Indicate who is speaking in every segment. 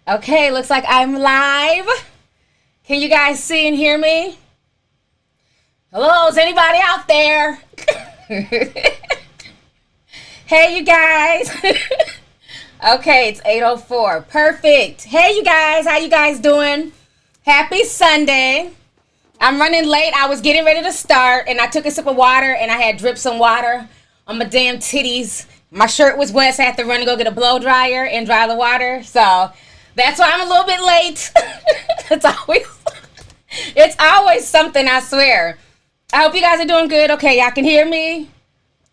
Speaker 1: Okay, looks like I'm live. Can you guys see and hear me? Hello, is anybody out there? Hey, you guys. Okay, it's 8:04. Perfect. Hey, you guys. How you guys doing? Happy Sunday. I'm running late. I was getting ready to start, and I took a sip of water, and I had dripped some water on my damn titties. My shirt was wet, so I had to run and go get a blow dryer and dry the water. So that's why I'm a little bit late. It's always something, I swear. I hope you guys are doing good. Okay, y'all can hear me?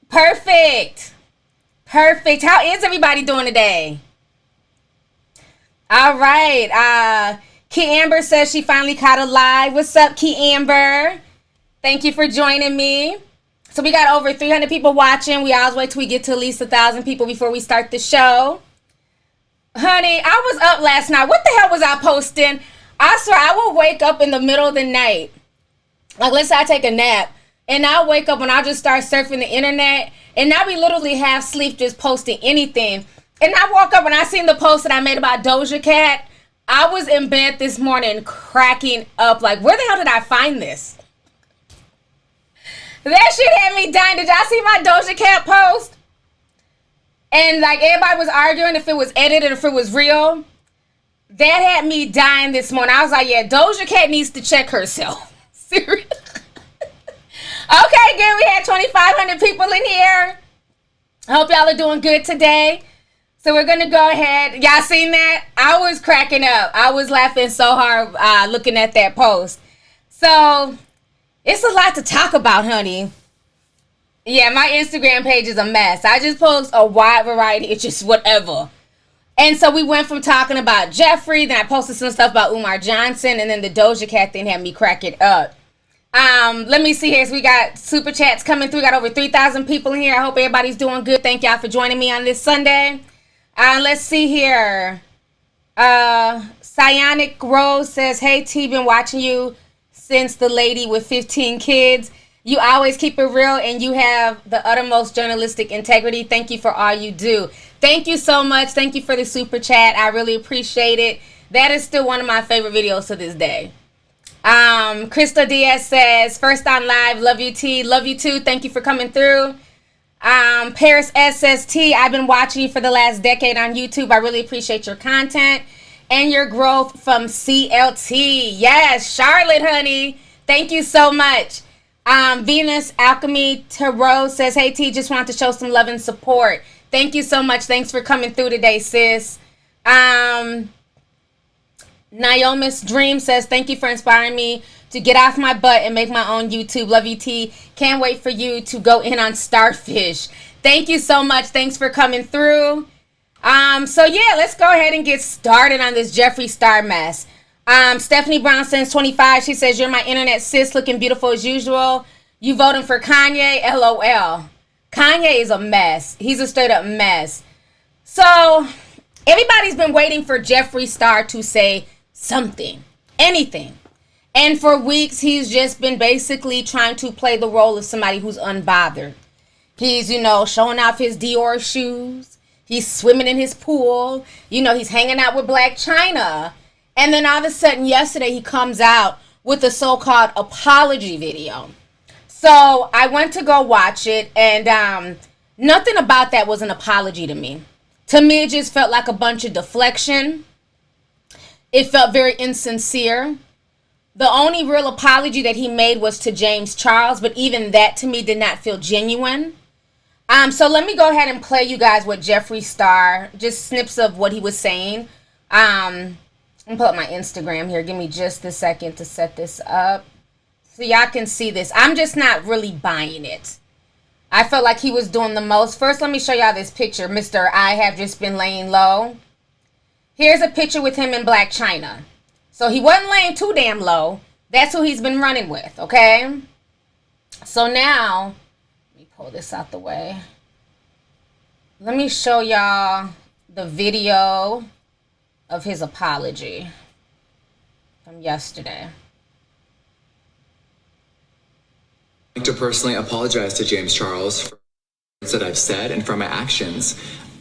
Speaker 1: Perfect. Perfect. How is everybody doing today? All right. Key Amber says she finally caught a live. What's up, Key Amber? Thank you for joining me. So we got over 300 people watching. We always wait till we get to at least 1,000 people before we start the show. Honey, I was up last night. What the hell was I posting? I swear I will wake up in the middle of the night. Like, let's say I take a nap, and I'll wake up and I'll just start surfing the internet, and I'll be literally half asleep just posting anything. And I woke up and I seen the post that I made about Doja Cat. I was in bed this morning cracking up. Like, where the hell did I find this? That shit had me dying. Did y'all see my Doja Cat post? And like everybody was arguing if it was edited or if it was real. That had me dying this morning. I was like, yeah, Doja Cat needs to check herself. Seriously. Okay, good. We had 2,500 people in here. I hope y'all are doing good today. So we're going to go ahead. Y'all seen that? I was cracking up. I was laughing so hard looking at that post. So it's a lot to talk about, honey. Yeah, my Instagram page is a mess. I just post a wide variety. It's just whatever. And so we went from talking about Jeffree, then I posted some stuff about Umar Johnson, and then the Doja Cat thing had me cracking up. Let me see here. So we got super chats coming through. Got over 3,000 people in here. I hope everybody's doing good. Thank y'all for joining me on this Sunday. Let's see here. Cyanic Rose says, hey T, been watching you since the lady with 15 kids. You always keep it real and you have the uttermost journalistic integrity. Thank you for all you do. Thank you so much. Thank you for the super chat. I really appreciate it. That is still one of my favorite videos to this day. Crystal Diaz says, first on live, love you T. Love you too. Thank you for coming through. Paris SST, I've been watching you for the last decade on YouTube. I really appreciate your content and your growth from CLT. Yes, Charlotte, honey. Thank you so much. Venus Alchemy Tarot says, hey T, just want to show some love and support. Thank you so much. Thanks for coming through today, sis. Naomi's Dream says, thank you for inspiring me to get off my butt and make my own YouTube. Love you, T. Can't wait for you to go in on Starfish. Thank you so much. Thanks for coming through. So yeah, let's go ahead and get started on this Jeffree Star mess. Stephanie Brown sends 25. She says, you're my internet sis, looking beautiful as usual. You voting for Kanye? LOL. Kanye is a mess. He's a straight up mess. So everybody's been waiting for Jeffree Star to say something, anything. And for weeks, he's just been basically trying to play the role of somebody who's unbothered. He's, showing off his Dior shoes. He's swimming in his pool. He's hanging out with Black China. And then all of a sudden, yesterday, he comes out with a so-called apology video. So I went to go watch it, and nothing about that was an apology to me. To me, it just felt like a bunch of deflection. It felt very insincere. The only real apology that he made was to James Charles, but even that to me did not feel genuine. So let me go ahead and play you guys what Jeffree Star, just snips of what he was saying. I'm gonna pull up my Instagram here. Give me just a second to set this up so y'all can see this. I'm just not really buying it. I felt like he was doing the most. First, let me show y'all this picture. Mr. I have just been laying low. Here's a picture with him in Black China. So he wasn't laying too damn low. That's who he's been running with, okay? So now, let me pull this out the way. Let me show y'all the video of his apology from yesterday.
Speaker 2: I'd like to personally apologize to James Charles for things that I've said and for my actions.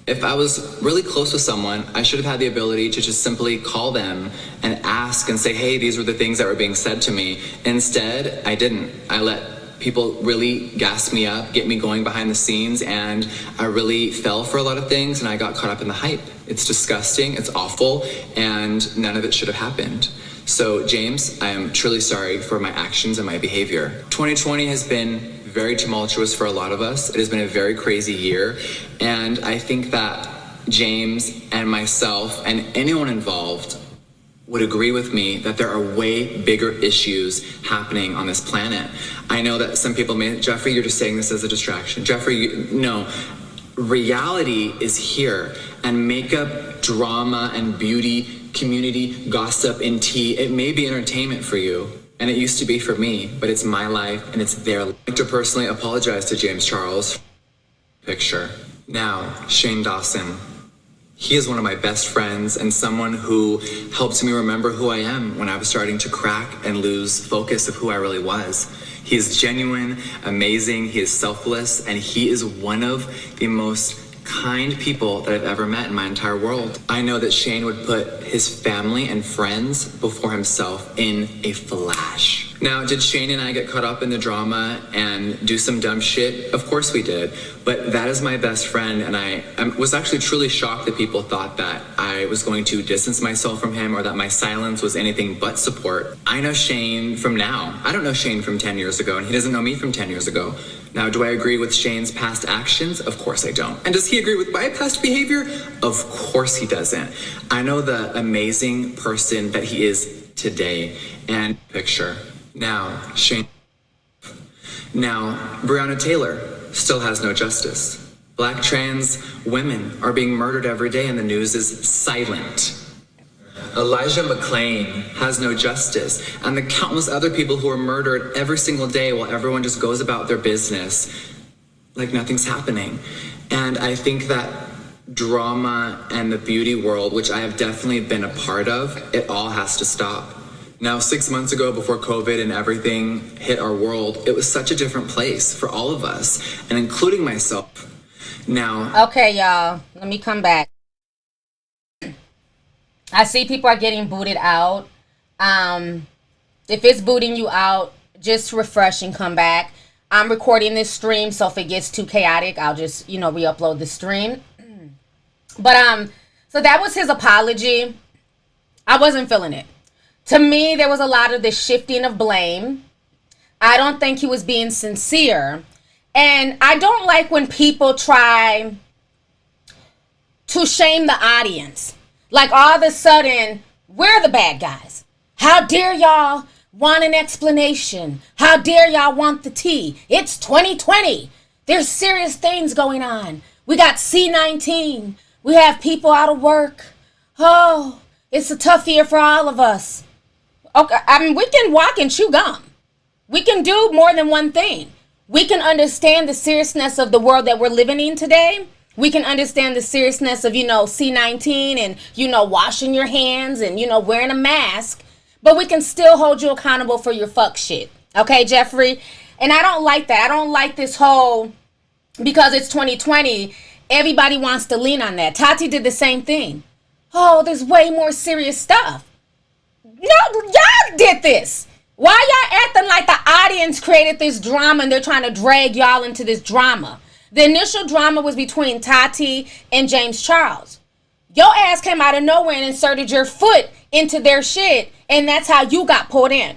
Speaker 2: If I was really close with someone, I should have had the ability to just simply call them and ask and say, hey, these were the things that were being said to me. Instead, I didn't. I let people really gas me up, get me going behind the scenes, and I really fell for a lot of things, and I got caught up in the hype. It's disgusting, it's awful, and none of it should have happened. So James, I am truly sorry for my actions and my behavior. 2020 has been very tumultuous for a lot of us. It has been a very crazy year, and I think that James and myself and anyone involved would agree with me that there are way bigger issues happening on this planet. I know that some people may, Jeffree, you're just saying this as a distraction. Jeffree, no, reality is here, and makeup, drama, and beauty, community, gossip, and tea, it may be entertainment for you. And it used to be for me, but it's my life and it's their life. I'd like to personally apologize to James Charles. Picture. Now, Shane Dawson. He is one of my best friends and someone who helped me remember who I am when I was starting to crack and lose focus of who I really was. He is genuine, amazing, he is selfless, and he is one of the most kind people that I've ever met in my entire world. I know that Shane would put his family and friends before himself in a flash. Now, did Shane and I get caught up in the drama and do some dumb shit? Of course we did. But that is my best friend, and I was actually truly shocked that people thought that I was going to distance myself from him or that my silence was anything but support. I know Shane from now. I don't know Shane from 10 years ago, and he doesn't know me from 10 years ago. Now, do I agree with Shane's past actions? Of course I don't. And does he agree with my past behavior? Of course he doesn't. I know the amazing person that he is today. And picture. Now, Shane. Now, Breonna Taylor still has no justice. Black trans women are being murdered every day and the news is silent. Elijah McClain has no justice, and the countless other people who are murdered every single day while everyone just goes about their business like nothing's happening. And I think that drama and the beauty world, which I have definitely been a part of, it all has to stop. Now, 6 months ago, before COVID and everything hit our world, it was such a different place for all of us, and including myself. Now,
Speaker 1: okay, y'all, let me come back. I see people are getting booted out. If it's booting you out, just refresh and come back. I'm recording this stream, so if it gets too chaotic, I'll just, re-upload the stream. But so that was his apology. I wasn't feeling it. To me, there was a lot of this shifting of blame. I don't think he was being sincere. And I don't like when people try to shame the audience. Like all of a sudden, we're the bad guys. How dare y'all want an explanation? How dare y'all want the tea? It's 2020. There's serious things going on. We got C-19. We have people out of work. Oh, it's a tough year for all of us. Okay, I mean, we can walk and chew gum. We can do more than one thing. We can understand the seriousness of the world that we're living in today. We can understand the seriousness of, C-19 and, washing your hands and, wearing a mask. But we can still hold you accountable for your fuck shit. Okay, Jeffree? And I don't like that. I don't like this whole, because it's 2020, everybody wants to lean on that. Tati did the same thing. Oh, there's way more serious stuff. No, y'all did this. Why y'all acting like the audience created this drama and they're trying to drag y'all into this drama? The initial drama was between Tati and James Charles. Your ass came out of nowhere and inserted your foot into their shit, and that's how you got pulled in.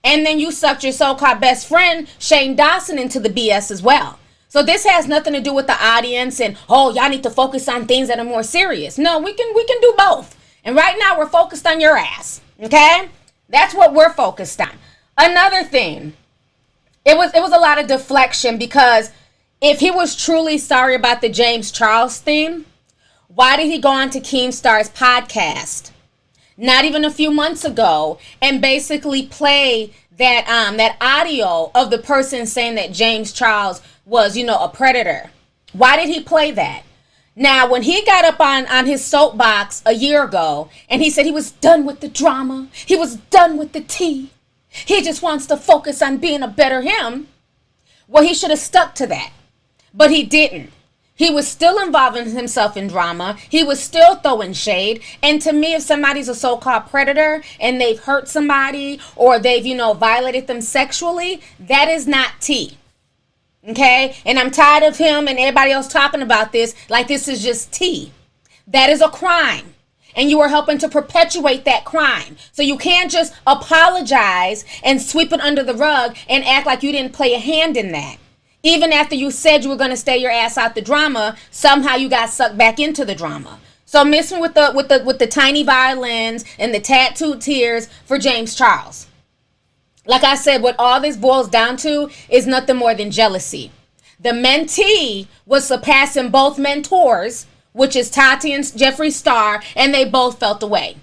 Speaker 1: And then you sucked your so-called best friend, Shane Dawson, into the BS as well. So this has nothing to do with the audience and, oh, y'all need to focus on things that are more serious. No, we can do both. And right now we're focused on your ass. Okay? That's what we're focused on. Another thing, it was a lot of deflection, because if he was truly sorry about the James Charles thing, why did he go on to Keemstar's podcast not even a few months ago and basically play that audio of the person saying that James Charles was, a predator? Why did he play that? Now, when he got up on his soapbox a year ago and he said he was done with the drama, he was done with the tea, he just wants to focus on being a better him, well, he should have stuck to that. But he didn't. He was still involving himself in drama. He was still throwing shade. And to me, if somebody's a so-called predator and they've hurt somebody or they've, violated them sexually, that is not tea. Okay? And I'm tired of him and everybody else talking about this like this is just tea. That is a crime. And you are helping to perpetuate that crime. So you can't just apologize and sweep it under the rug and act like you didn't play a hand in that. Even after you said you were going to stay your ass out the drama, somehow you got sucked back into the drama. So miss me with the tiny violins and the tattooed tears for James Charles. Like I said, what all this boils down to is nothing more than jealousy. The mentee was surpassing both mentors, which is Tati and Jeffree Star, and they both felt away.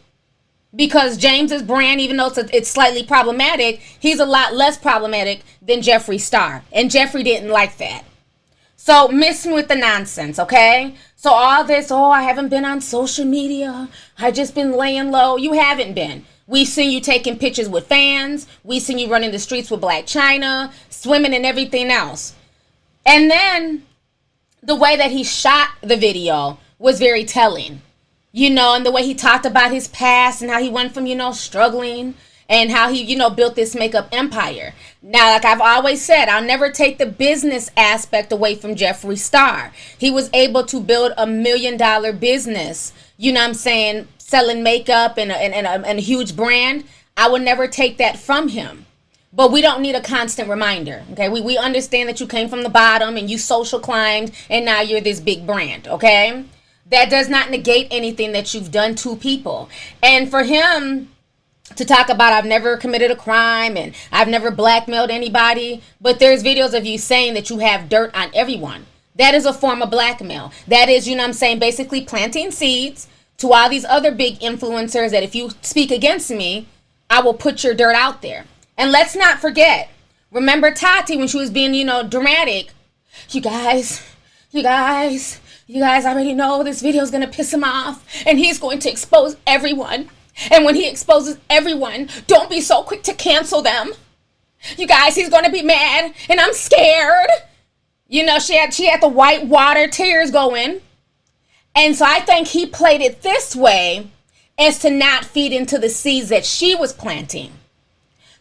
Speaker 1: Because James's brand, even though it's slightly problematic, he's a lot less problematic than Jeffree Star. And Jeffree didn't like that. So miss me with the nonsense, okay? So all this, I haven't been on social media. I just been laying low. You haven't been. We've seen you taking pictures with fans. We've seen you running the streets with Black China, swimming and everything else. And then the way that he shot the video was very telling. And the way he talked about his past and how he went from, struggling and how he, built this makeup empire. Now, like I've always said, I'll never take the business aspect away from Jeffree Star. He was able to build $1 million business, selling makeup and a huge brand. I would never take that from him. But we don't need a constant reminder, okay? We understand that you came from the bottom and you social climbed and now you're this big brand, okay? That does not negate anything that you've done to people. And for him to talk about, I've never committed a crime and I've never blackmailed anybody, but there's videos of you saying that you have dirt on everyone. That is a form of blackmail. That is, basically planting seeds to all these other big influencers that if you speak against me, I will put your dirt out there. And let's not forget, remember Tati when she was being, dramatic. You guys already know this video is going to piss him off and he's going to expose everyone. And when he exposes everyone, don't be so quick to cancel them. You guys, he's going to be mad and I'm scared. She had the white water tears going. And so I think he played it this way as to not feed into the seeds that she was planting.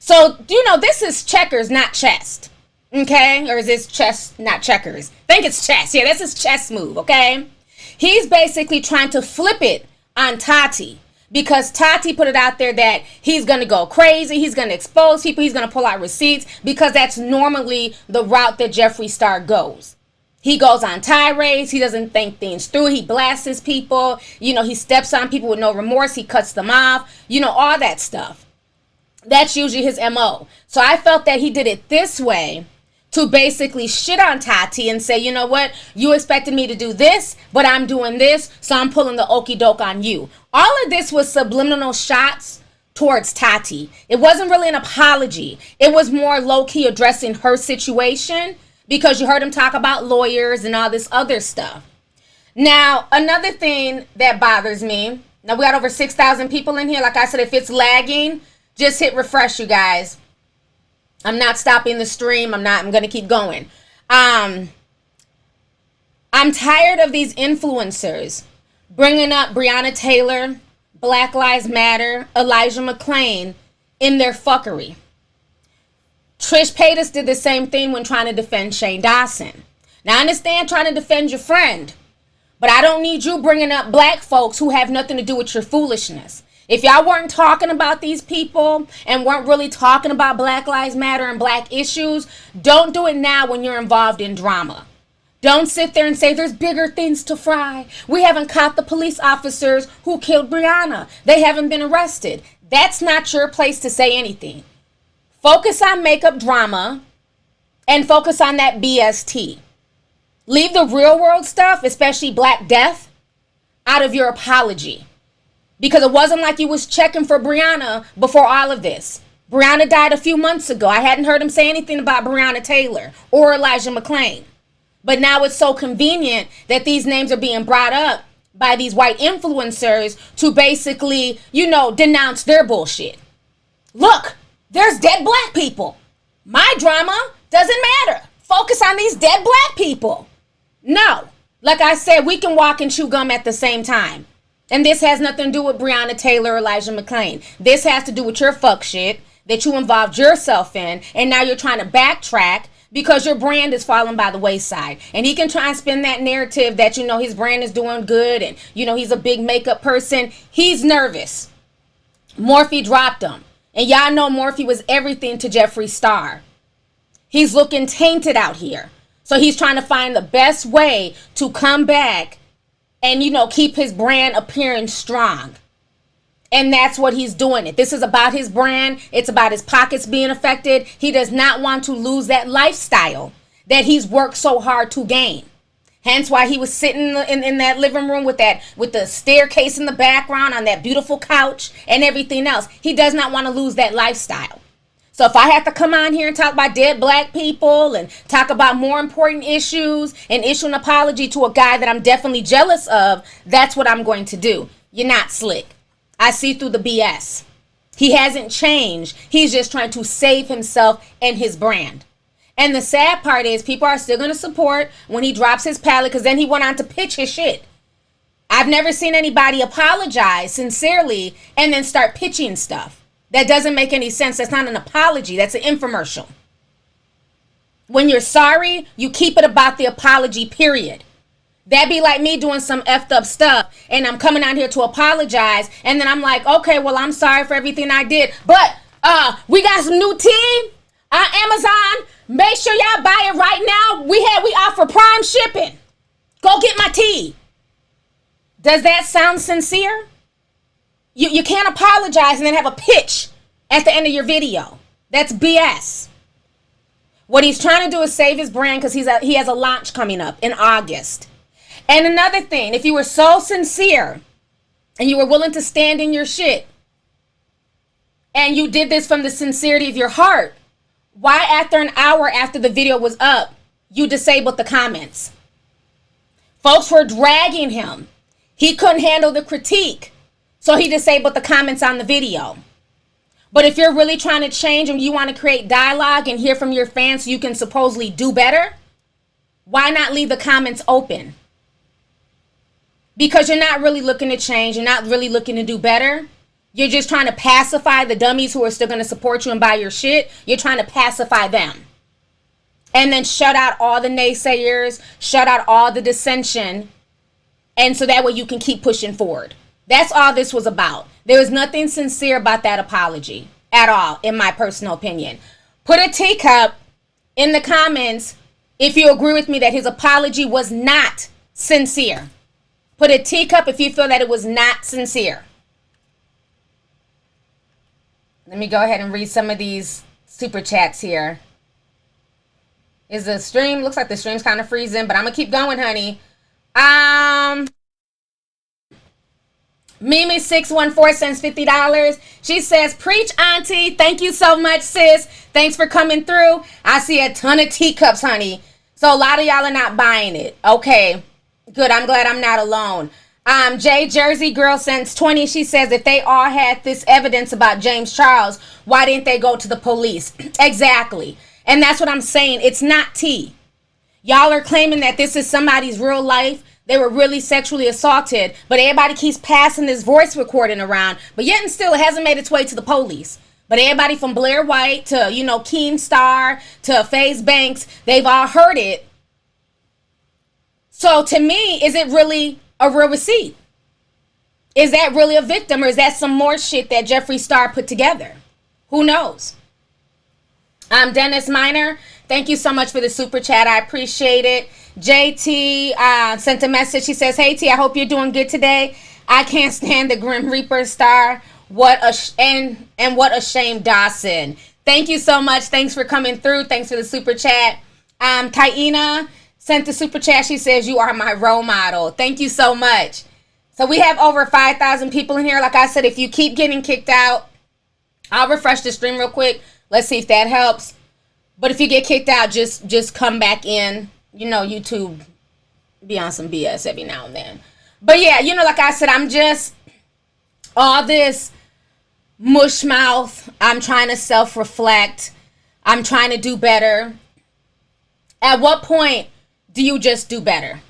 Speaker 1: So, this is checkers, not chess. Okay? Or is this chess, not checkers? I think it's chess. Yeah, this is chess move, okay? He's basically trying to flip it on Tati because Tati put it out there that he's going to go crazy. He's going to expose people. He's going to pull out receipts because that's normally the route that Jeffree Star goes. He goes on tirades. He doesn't think things through. He blasts people. He steps on people with no remorse. He cuts them off. All that stuff. That's usually his MO. So I felt that he did it this way to basically shit on Tati and say, you know what, you expected me to do this, but I'm doing this, so I'm pulling the okie doke on you. All of this was subliminal shots towards Tati. It wasn't really an apology. It was more low-key addressing her situation because you heard him talk about lawyers and all this other stuff. Now, another thing that bothers me, now we got over 6,000 people in here. Like I said, if it's lagging, just hit refresh, you guys. I'm not stopping the stream. I'm going to keep going. I'm tired of these influencers bringing up Breonna Taylor, Black Lives Matter, Elijah McClain in their fuckery. Trish Paytas did the same thing when trying to defend Shane Dawson. Now, I understand trying to defend your friend, but I don't need you bringing up black folks who have nothing to do with your foolishness. If y'all weren't talking about these people and weren't really talking about Black Lives Matter and black issues, don't do it now when you're involved in drama. Don't sit there and say there's bigger things to fry. We haven't caught the police officers who killed Breonna. They haven't been arrested. That's not your place to say anything. Focus on makeup drama and focus on that BST. Leave the real world stuff, especially Black Death, out of your apology. Because it wasn't like you was checking for Breonna before all of this. Breonna died a few months ago. I hadn't heard him say anything about Breonna Taylor or Elijah McClain. But now it's so convenient that these names are being brought up by these white influencers to basically, denounce their bullshit. Look, there's dead black people. My drama doesn't matter. Focus on these dead black people. No, Like I said, we can walk and chew gum at the same time. And this has nothing to do with Breonna Taylor or Elijah McClain. This has to do with your fuck shit that you involved yourself in, and now you're trying to backtrack because your brand is falling by the wayside. And he can try and spin that narrative that, you know, his brand is doing good and, you know, he's a big makeup person. He's nervous. Morphe dropped him. And y'all know Morphe was everything to Jeffree Star. He's looking tainted out here. So he's trying to find the best way to come back and, you know, keep his brand appearing strong. And that's what he's doing it. This is about his brand. It's about his pockets being affected. He does not want to lose that lifestyle that he's worked so hard to gain. Hence why he was sitting in that living room with the staircase in the background on that beautiful couch and everything else. He does not want to lose that lifestyle. So if I have to come on here and talk about dead black people and talk about more important issues and issue an apology to a guy that I'm definitely jealous of, that's what I'm going to do. You're not slick. I see through the BS. He hasn't changed. He's just trying to save himself and his brand. And the sad part is people are still going to support when he drops his palette, because then he went on to pitch his shit. I've never seen anybody apologize sincerely and then start pitching stuff. That doesn't make any sense. That's not an apology. That's an infomercial. When you're sorry, you keep it about the apology, period. That'd be like me doing some effed up stuff and I'm coming out here to apologize, and then I'm like, okay, well, I'm sorry for everything I did, but we got some new tea on Amazon. Make sure y'all buy it right now. We offer prime shipping. Go get my tea. Does that sound sincere? You can't apologize and then have a pitch at the end of your video. That's BS. What he's trying to do is save his brand because he has a launch coming up in August. And another thing, if you were so sincere and you were willing to stand in your shit and you did this from the sincerity of your heart, why after an hour after the video was up, you disabled the comments? Folks were dragging him. He couldn't handle the critique, so he disabled the comments on the video. But if you're really trying to change and you want to create dialogue and hear from your fans so you can supposedly do better, why not leave the comments open? Because you're not really looking to change. You're not really looking to do better. You're just trying to pacify the dummies who are still going to support you and buy your shit. You're trying to pacify them. And then shut out all the naysayers. Shut out all the dissension. And so that way you can keep pushing forward. That's all this was about. There was nothing sincere about that apology at all, in my personal opinion. Put a teacup in the comments if you agree with me that his apology was not sincere. Put a teacup if you feel that it was not sincere. Let me go ahead and read some of these super chats here. Is the stream, looks like the stream's kind of freezing, but I'm going to keep going, honey. Mimi614 sends $50. She says, preach, auntie. Thank you so much, sis. Thanks for coming through. I see a ton of teacups, honey. So a lot of y'all are not buying it. Okay. Good. I'm glad I'm not alone. J Jersey Girl sends 20. She says, if they all had this evidence about James Charles, why didn't they go to the police? Exactly. And that's what I'm saying. It's not tea. Y'all are claiming that this is somebody's real life. They were really sexually assaulted, but everybody keeps passing this voice recording around, but yet and still it hasn't made its way to the police. But everybody from Blair White to, Keemstar to FaZe Banks, they've all heard it. So to me, is it really a real receipt? Is that really a victim, or is that some more shit that Jeffree Star put together? Who knows? Dennis Miner, thank you so much for the super chat. I appreciate it. JT sent a message. She says, hey T, I hope you're doing good today. I can't stand the Grim Reaper Star. What a shame, Dawson. Thank you so much. Thanks for coming through. Thanks for the super chat. Taina sent the super chat. She says, you are my role model. Thank you so much. So we have over 5,000 people in here. Like I said, if you keep getting kicked out, I'll refresh the stream real quick. Let's see if that helps. But if you get kicked out, just come back in. YouTube be on some BS every now and then. But yeah, like I said, I'm just all this mush mouth. I'm trying to self-reflect. I'm trying to do better. At what point do you just do better?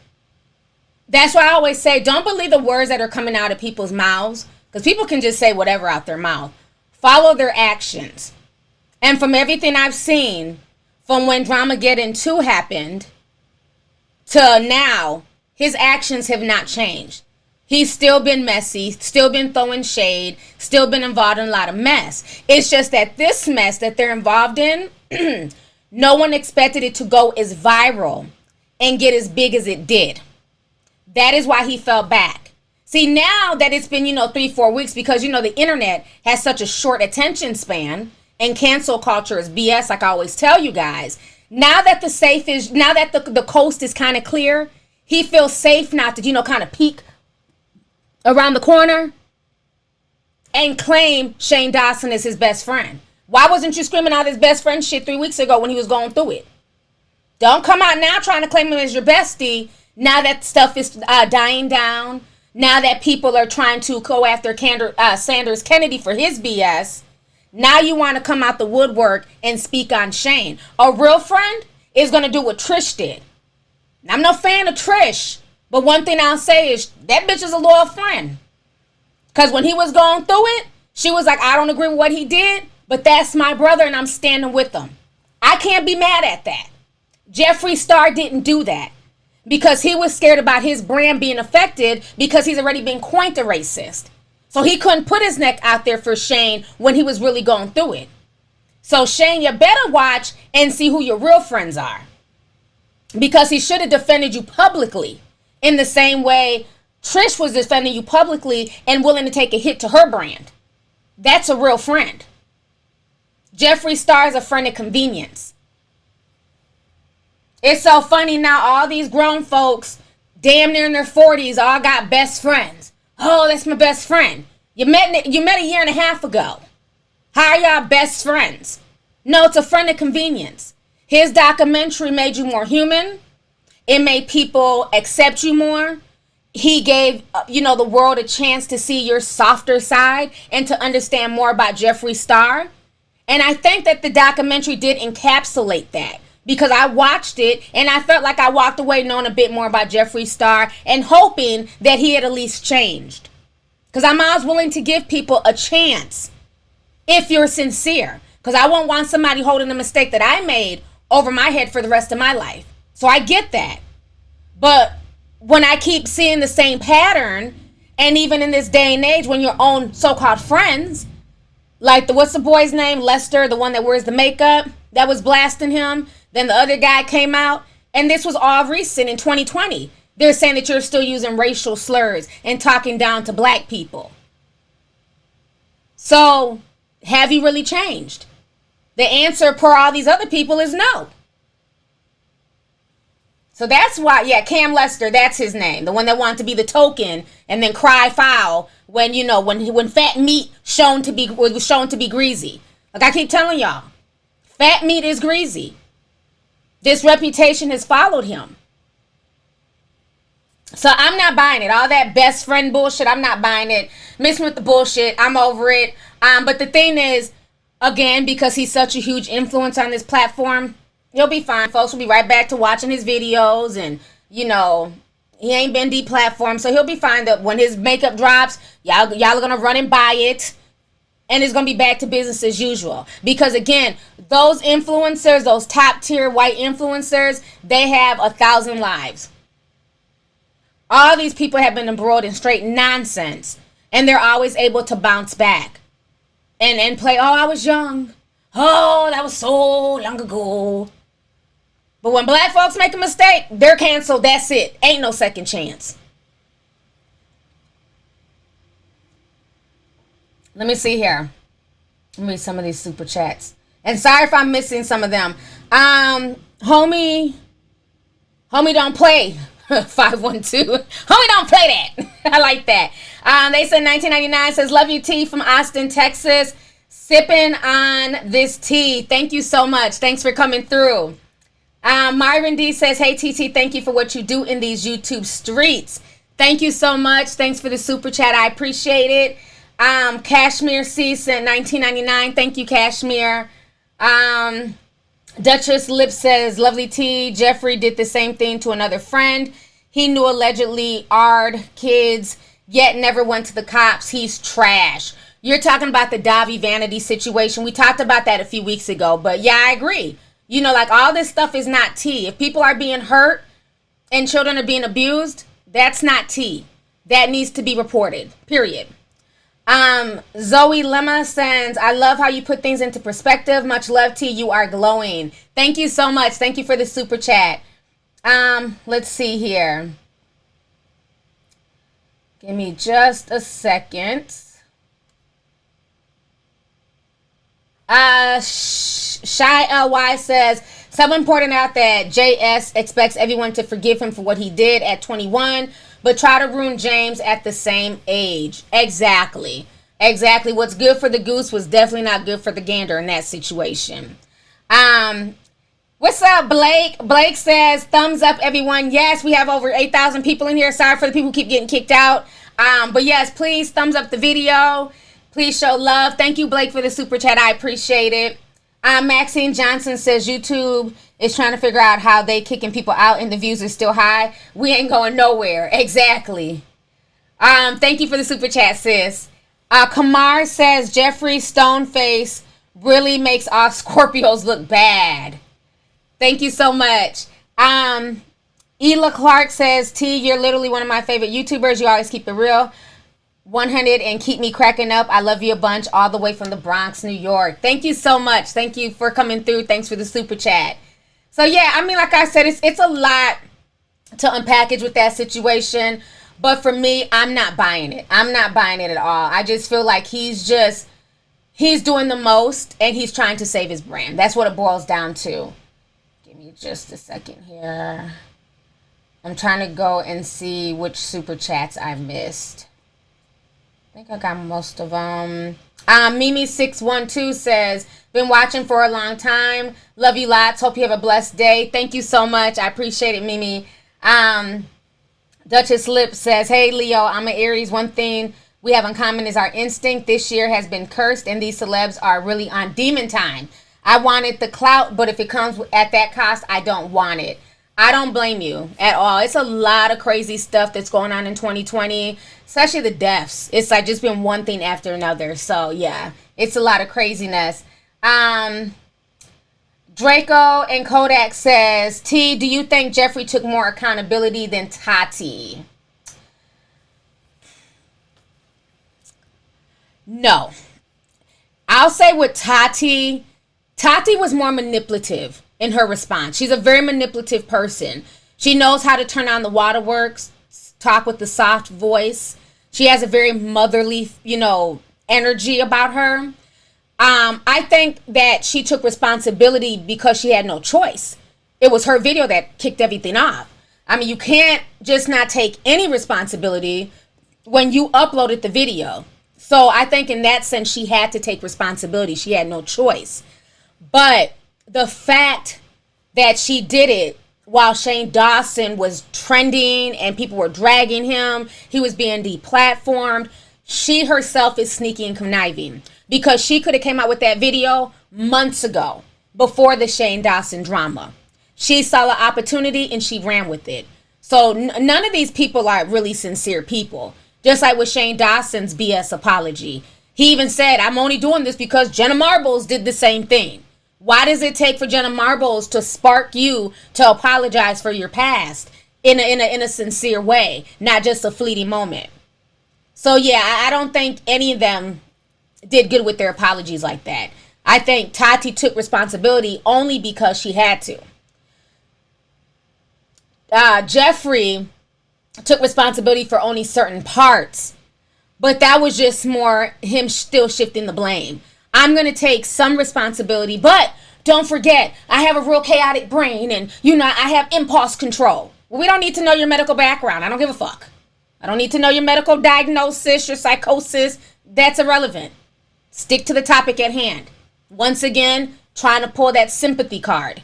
Speaker 1: That's why I always say, don't believe the words that are coming out of people's mouths, because people can just say whatever out their mouth. Follow their actions. And from everything I've seen, from when Dramageddon 2 happened to now, his actions have not changed. He's still been messy, still been throwing shade, still been involved in a lot of mess. It's just that this mess that they're involved in, no one expected it to go as viral and get as big as it did. That is why he fell back. See, now that it's been, 3-4 weeks, because, the internet has such a short attention span and cancel culture is BS, like I always tell you guys. Now that the coast is kind of clear, he feels safe not to, kind of peek around the corner and claim Shane Dawson as his best friend. Why wasn't you screaming out his best friend shit 3 weeks ago when he was going through it? Don't come out now trying to claim him as your bestie. Now that stuff is dying down. Now that people are trying to go after Sanders Kennedy for his BS. Now you want to come out the woodwork and speak on Shane. A real friend is going to do what Trish did. I'm no fan of Trish. But one thing I'll say is that bitch is a loyal friend. Because when he was going through it, she was like, I don't agree with what he did, but that's my brother and I'm standing with him. I can't be mad at that. Jeffree Star didn't do that because he was scared about his brand being affected because he's already been coined a racist. So he couldn't put his neck out there for Shane when he was really going through it. So Shane, you better watch and see who your real friends are. Because he should have defended you publicly in the same way Trish was defending you publicly and willing to take a hit to her brand. That's a real friend. Jeffree Star is a friend of convenience. It's so funny now, all these grown folks, damn near in their 40s, all got best friends. Oh, that's my best friend. You met a year and a half ago. How are y'all best friends? No, it's a friend of convenience. His documentary made you more human. It made people accept you more. He gave, the world a chance to see your softer side and to understand more about Jeffree Star. And I think that the documentary did encapsulate that. Because I watched it and I felt like I walked away knowing a bit more about Jeffree Star and hoping that he had at least changed. Because I'm always willing to give people a chance if you're sincere. Because I won't want somebody holding the mistake that I made over my head for the rest of my life. So I get that. But when I keep seeing the same pattern, and even in this day and age when your own so-called friends, like what's the boy's name? Lester, the one that wears the makeup, that was blasting him. Then the other guy came out, and this was all recent in 2020. They're saying that you're still using racial slurs and talking down to black people. So, have you really changed? The answer per all these other people is no. So that's why, Cam Lester, that's his name. The one that wanted to be the token and then cry foul when, when fat meat was shown to be greasy. Like I keep telling y'all, fat meat is greasy. This reputation has followed him. So I'm not buying it. All that best friend bullshit, I'm not buying it. Mixing with the bullshit, I'm over it. But the thing is, again, because he's such a huge influence on this platform, he'll be fine. Folks will be right back to watching his videos and, he ain't been deplatformed. So he'll be fine. That when his makeup drops, y'all are going to run and buy it. And it's going to be back to business as usual. Because, again, those influencers, those top-tier white influencers, they have 1,000 lives. All these people have been embroiled in straight nonsense. And they're always able to bounce back. And play, oh, I was young. Oh, that was so long ago. But when black folks make a mistake, they're canceled. That's it. Ain't no second chance. Let me see here. Let me read some of these super chats. And sorry if I'm missing some of them. Homie don't play. 512. Homie don't play that. I like that. They said 1999 says, love you, T from Austin, Texas. Sipping on this tea. Thank you so much. Thanks for coming through. Myron D says, hey, TT, thank you for what you do in these YouTube streets. Thank you so much. Thanks for the super chat. I appreciate it. Kashmir C sent 1999. Thank you, Kashmir. Duchess Lip says, lovely tea. Jeffree did the same thing to another friend. He knew allegedly ARD kids, yet never went to the cops. He's trash. You're talking about the Davi Vanity situation. We talked about that a few weeks ago. But yeah, I agree. You know, like all this stuff is not tea. If people are being hurt and children are being abused, that's not tea. That needs to be reported. Period. Zoe Lemma sends, I love how you put things into perspective. Much love to you. You are glowing. Thank you so much. Thank you for the super chat. Let's see here. Give me just a second. Shy LY says, someone pointed out that JS expects everyone to forgive him for what he did at 21, but try to ruin James at the same age. Exactly. What's good for the goose was definitely not good for the gander in that situation. What's up, Blake? Blake says, thumbs up, everyone. Yes, we have over 8,000 people in here. Sorry for the people who keep getting kicked out. But yes, please thumbs up the video. Please show love. Thank you, Blake, for the super chat. I appreciate it. Maxine Johnson says YouTube is trying to figure out how they kicking people out and the views are still high. We ain't going nowhere. Exactly. Thank you for the super chat, sis. Kamar says Jeffree Stoneface really makes all Scorpios look bad. Thank you so much. Ela Clark says, T, you're literally one of my favorite YouTubers. You always keep it real. 100 and keep me cracking up. I love you a bunch all the way from the Bronx, New York. Thank you so much. Thank you for coming through. Thanks for the super chat. So yeah, I mean, like I said, it's a lot to unpackage with that situation. But for me, I'm not buying it. I'm not buying it at all. I just feel like he's doing the most and he's trying to save his brand. That's what it boils down to. Give me just a second here. I'm trying to go and see which super chats I missed. I think I got most of them. Mimi612 says, been watching for a long time. Love you lots. Hope you have a blessed day. Thank you so much. I appreciate it, Mimi. Duchess Lip says, hey, Leo, I'm an Aries. One thing we have in common is our instinct. This year has been cursed, and these celebs are really on demon time. I wanted the clout, but if it comes at that cost, I don't want it. I don't blame you at all. It's a lot of crazy stuff that's going on in 2020, especially the deaths. It's like just been one thing after another. So yeah, it's a lot of craziness. Draco and Kodak says, T, do you think Jeffree took more accountability than Tati? No. I'll say with Tati was more manipulative in her response. She's a very manipulative person. She knows how to turn on the waterworks, talk with the soft voice. She has a very motherly, energy about her. I think that she took responsibility because she had no choice. It was her video that kicked everything off. I mean, you can't just not take any responsibility when you uploaded the video. So I think in that sense, she had to take responsibility. She had no choice. But the fact that she did it while Shane Dawson was trending and people were dragging him, he was being deplatformed, she herself is sneaky and conniving, because she could have came out with that video months ago before the Shane Dawson drama. She saw an opportunity and she ran with it. So none of these people are really sincere people. Just like with Shane Dawson's BS apology. He even said, I'm only doing this because Jenna Marbles did the same thing. Why does it take for Jenna Marbles to spark you to apologize for your past in a sincere way, not just a fleeting moment? So yeah, I don't think any of them did good with their apologies like that. I think Tati took responsibility only because she had to. Jeffree took responsibility for only certain parts, but that was just more him still shifting the blame. I'm going to take some responsibility, but don't forget, I have a real chaotic brain and, I have impulse control. Well, we don't need to know your medical background. I don't give a fuck. I don't need to know your medical diagnosis, your psychosis. That's irrelevant. Stick to the topic at hand. Once again, trying to pull that sympathy card.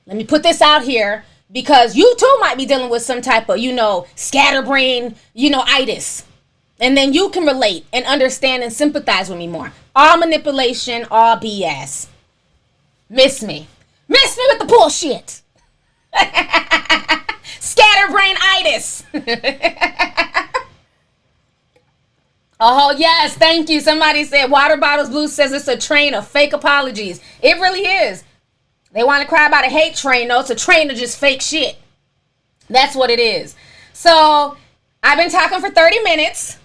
Speaker 1: Let me put this out here because you too might be dealing with some type of, scatterbrain, itis. And then you can relate and understand and sympathize with me more. All manipulation, all BS. Miss me with the bullshit. Scatterbrain-itis. Oh, yes, thank you. Somebody said Water Bottles Blue says it's a train of fake apologies. It really is. They want to cry about a hate train. No, it's a train of just fake shit. That's what it is. So, I've been talking for 30 minutes.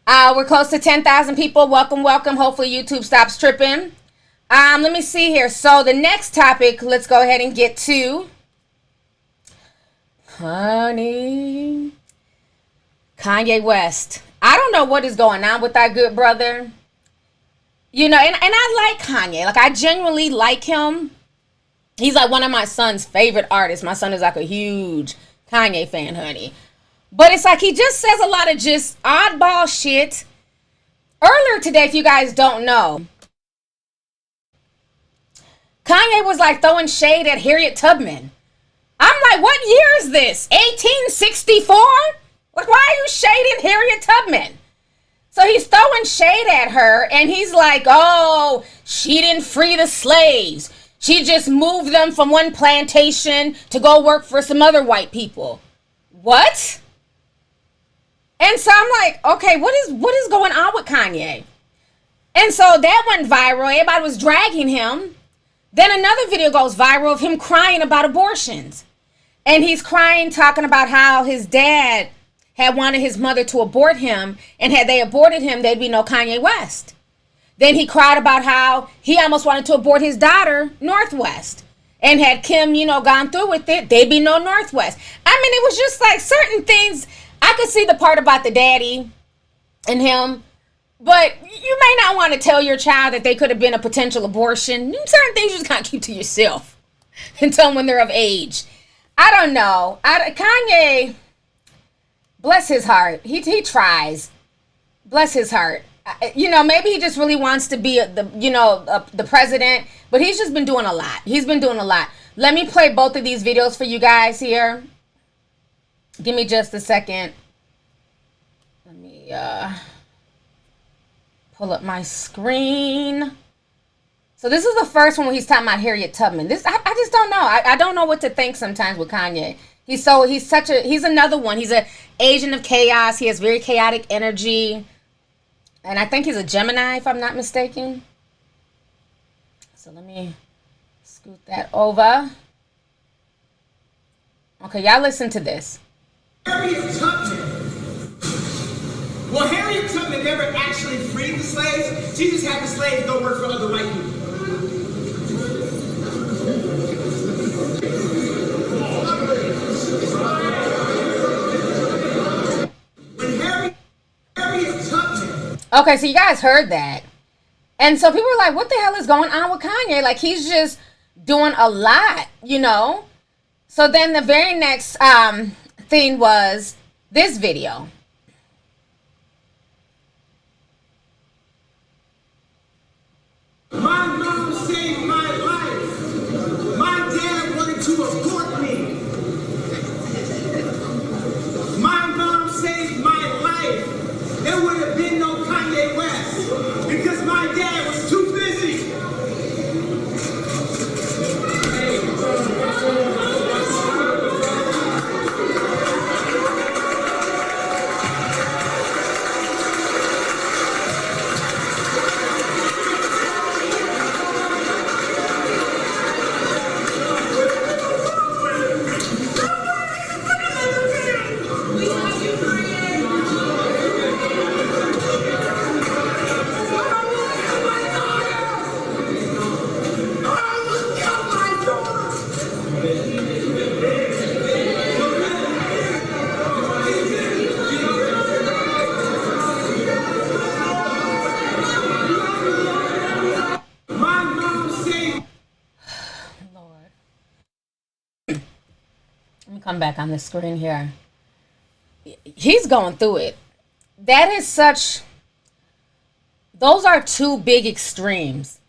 Speaker 1: We're close to 10,000 people. Welcome, welcome. Hopefully YouTube stops tripping. Let me see here. So, the next topic, let's go ahead and get to... Honey. Kanye West. I don't know what is going on with that good brother. You know, and I like Kanye. Like, I genuinely like him. He's like one of my son's favorite artists. My son is like a huge Kanye fan, honey. But it's like he just says a lot of just oddball shit. Earlier today, if you guys don't know, Kanye was like throwing shade at Harriet Tubman. I'm like, what year is this? 1864? Like, why are you shading Harriet Tubman? So he's throwing shade at her, and he's like, oh, she didn't free the slaves. She just moved them from one plantation to go work for some other white people. What? And so I'm like, okay, what is going on with Kanye? And so that went viral. Everybody was dragging him. Then another video goes viral of him crying about abortions. And he's crying, talking about how his dad had wanted his mother to abort him, and had they aborted him, there'd be no Kanye West. Then he cried about how he almost wanted to abort his daughter, Northwest. And had Kim, you know, gone through with it, there'd be no Northwest. I mean, it was just like certain things. I could see the part about the daddy and him, but you may not want to tell your child that they could have been a potential abortion. Certain things you just can't keep to yourself until when they're of age. I don't know. Kanye, bless his heart. He tries. Bless his heart. You know, maybe he just really wants to be the president, but he's just been doing a lot. He's been doing a lot. Let me play both of these videos for you guys here. Give me just a second. Let me pull up my screen. So this is the first one where he's talking about Harriet Tubman. I just don't know. I don't know what to think sometimes with Kanye. He's another one. He's an agent of chaos. He has very chaotic energy. And I think he's a Gemini, if I'm not mistaken. So let me scoot that over. Okay, y'all listen to this.
Speaker 3: Harriet Tubman. Well, Harriet Tubman never actually freed the slaves. She just had the slaves go work for other white people.
Speaker 1: Okay, so you guys heard that. And so people were like, what the hell is going on with Kanye? Like, he's just doing a lot, you know? So then the very next thing was this video.
Speaker 3: My mom saved my life. My dad wanted to abort me. My mom saved my life. There would have been no Kanye West because my dad was too busy.
Speaker 1: Come back on the screen here. He's going through it. That is those are two big extremes.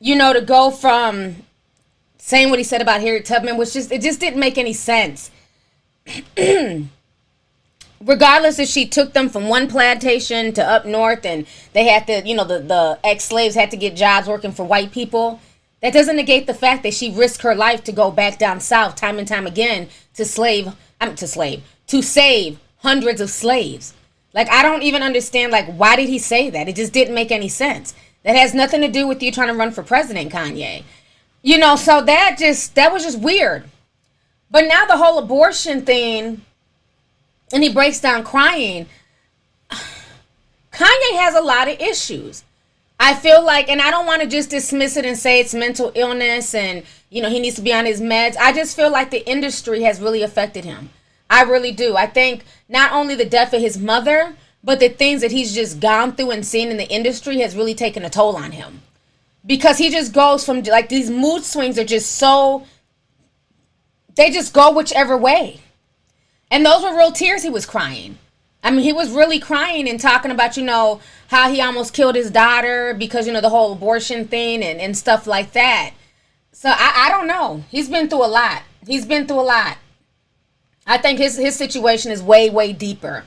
Speaker 1: You know, to go from saying what he said about Harriet Tubman it just didn't make any sense. Regardless if she took them from one plantation to up north and they had to, you know, the ex-slaves had to get jobs working for white people. That doesn't negate the fact that she risked her life to go back down south time and time again to save hundreds of slaves. Like, I don't even understand, like, why did he say that? It just didn't make any sense. That has nothing to do with you trying to run for president, Kanye. So that was just weird. But now the whole abortion thing, and he breaks down crying. Kanye has a lot of issues. I feel like, and I don't want to just dismiss it and say it's mental illness and, he needs to be on his meds. I just feel like the industry has really affected him. I really do. I think not only the death of his mother, but the things that he's just gone through and seen in the industry has really taken a toll on him. Because he just goes from, like, these mood swings are just so, they just go whichever way. And those were real tears he was crying. I mean, he was really crying and talking about, how he almost killed his daughter because, the whole abortion thing and stuff like that. So I don't know. He's been through a lot. I think his situation is way, way deeper.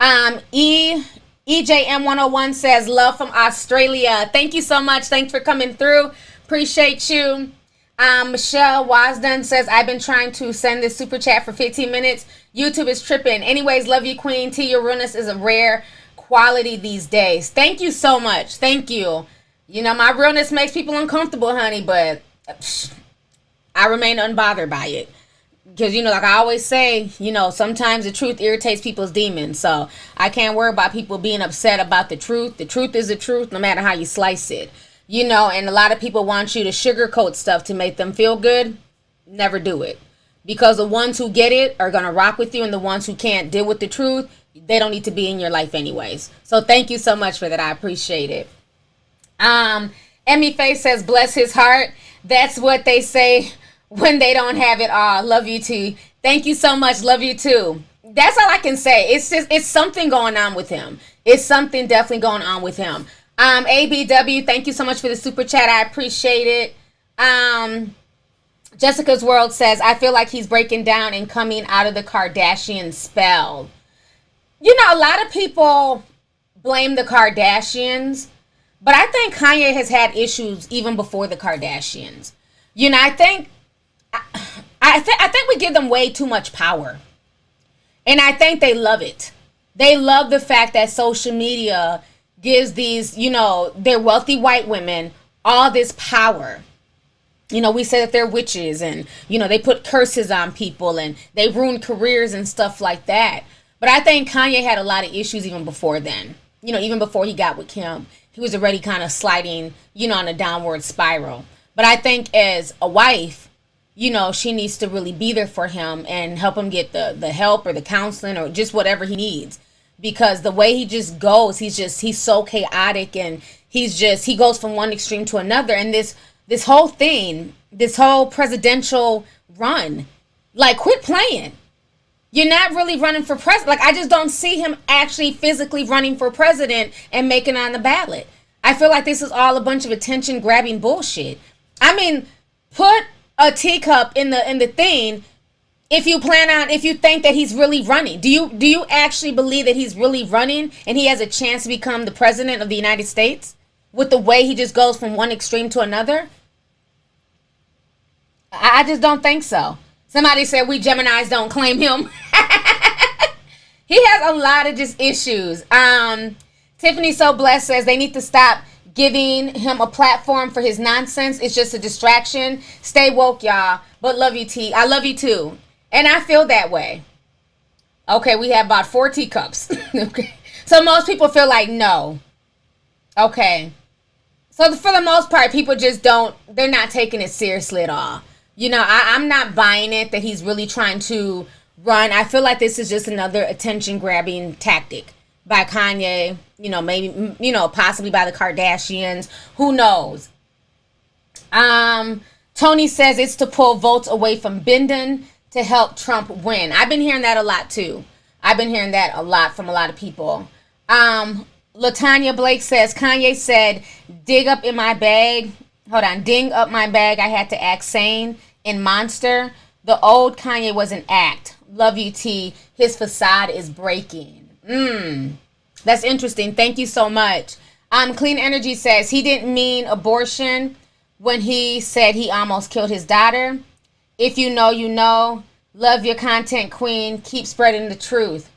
Speaker 1: EJM101 says, love from Australia. Thank you so much. Thanks for coming through. Appreciate you. Michelle Wasden says, I've been trying to send this super chat for 15 minutes. YouTube is tripping. Anyways, love you, Queen T. Your realness is a rare quality these days. Thank you so much. Thank you. My realness makes people uncomfortable, honey, but I remain unbothered by it. Because, like I always say, sometimes the truth irritates people's demons. So I can't worry about people being upset about the truth. The truth is the truth, no matter how you slice it. And a lot of people want you to sugarcoat stuff to make them feel good. Never do it. Because the ones who get it are going to rock with you, and the ones who can't deal with the truth, they don't need to be in your life anyways. So thank you so much for that. I appreciate it. Emmy Faye says, bless his heart. That's what they say when they don't have it all. Love you too. Thank you so much. Love you too. That's all I can say. It's something going on with him. It's something definitely going on with him. ABW, thank you so much for the super chat. I appreciate it. Jessica's World says, I feel like he's breaking down and coming out of the Kardashian spell. A lot of people blame the Kardashians, but I think Kanye has had issues even before the Kardashians. I think we give them way too much power. And I think they love it. They love the fact that social media gives these, they're wealthy white women all this power. We say that they're witches and, they put curses on people and they ruin careers and stuff like that. But I think Kanye had a lot of issues even before then. Even before he got with Kim, he was already kind of sliding, on a downward spiral. But I think as a wife, she needs to really be there for him and help him get the help or the counseling or just whatever he needs. Because the way he just goes, he's so chaotic and he goes from one extreme to another. And this whole thing, this whole presidential run, like, quit playing. You're not really running for president. Like, I just don't see him actually physically running for president and making it on the ballot. I feel like this is all a bunch of attention grabbing bullshit. I mean, put a teacup in the thing if you think that he's really running. Do you actually believe that he's really running and he has a chance to become the president of the United States with the way he just goes from one extreme to another? I just don't think so. Somebody said we Geminis don't claim him. He has a lot of just issues. Tiffany So Blessed says they need to stop giving him a platform for his nonsense. It's just a distraction. Stay woke, y'all. But love you, T. I love you too. And I feel that way. Okay, we have about 4 teacups. Okay. So most people feel like no. Okay. So for the most part, people just they're not taking it seriously at all. I'm not buying it that he's really trying to run. I feel like this is just another attention grabbing tactic by Kanye, maybe, possibly by the Kardashians. Who knows? Tony says it's to pull votes away from Biden to help Trump win. I've been hearing that a lot too. I've been hearing that a lot from a lot of people. Latanya Blake says, Kanye said, ding up my bag. I had to act sane. In Monster, the old Kanye was an act. Love you, T. His facade is breaking. That's interesting. Thank you so much. Clean Energy says he didn't mean abortion, when he said he almost killed his daughter. If you know, you know. Love your content, queen. Keep spreading the truth.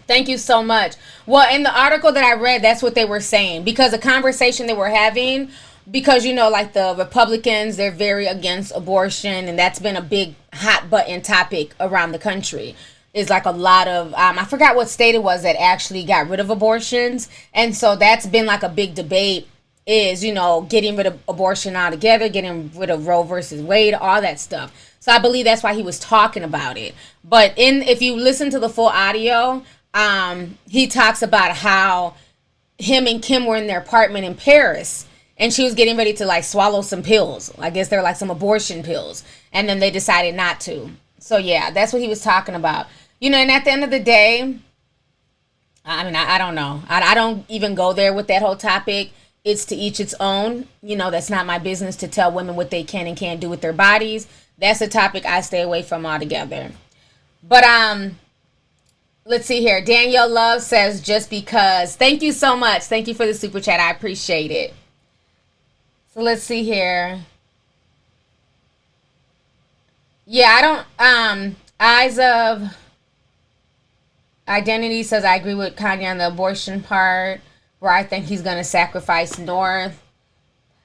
Speaker 1: Thank you so much. Well, in the article that I read, that's what they were saying. Because the conversation they were having, because, you know, like the Republicans, they're very against abortion. And that's been a big hot button topic around the country. Is like a lot of, I forgot what state it was that actually got rid of abortions. And so that's been like a big debate, is, you know, getting rid of abortion altogether, getting rid of Roe versus Wade, all that stuff. So I believe that's why he was talking about it. But if you listen to the full audio, he talks about how him and Kim were in their apartment in Paris, and she was getting ready to like swallow some pills. I guess they're like some abortion pills, and then they decided not to. So yeah, that's what he was talking about. You know, and at the end of the day, I mean, I don't know. I don't even go there with that whole topic. It's to each its own. You know, that's not my business to tell women what they can and can't do with their bodies. That's a topic I stay away from altogether. But let's see here. Danielle Love says, just because. Thank you so much. Thank you for the super chat. I appreciate it. So let's see here. Yeah, I don't, Eyes of Identity says, I agree with Kanye on the abortion part, where I think he's going to sacrifice North.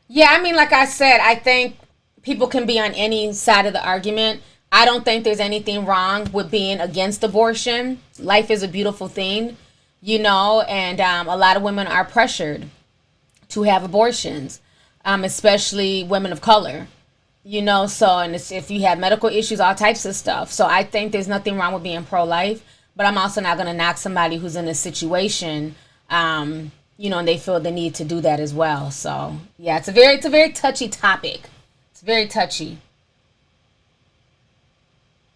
Speaker 1: Yeah, I mean, like I said, I think people can be on any side of the argument. I don't think there's anything wrong with being against abortion. Life is a beautiful thing, you know, and a lot of women are pressured to have abortions, especially women of color, you know, so, and if you have medical issues, all types of stuff. So I think there's nothing wrong with being pro-life, but I'm also not going to knock somebody who's in a situation, you know, and they feel the need to do that as well. So yeah, it's a very touchy topic. It's very touchy.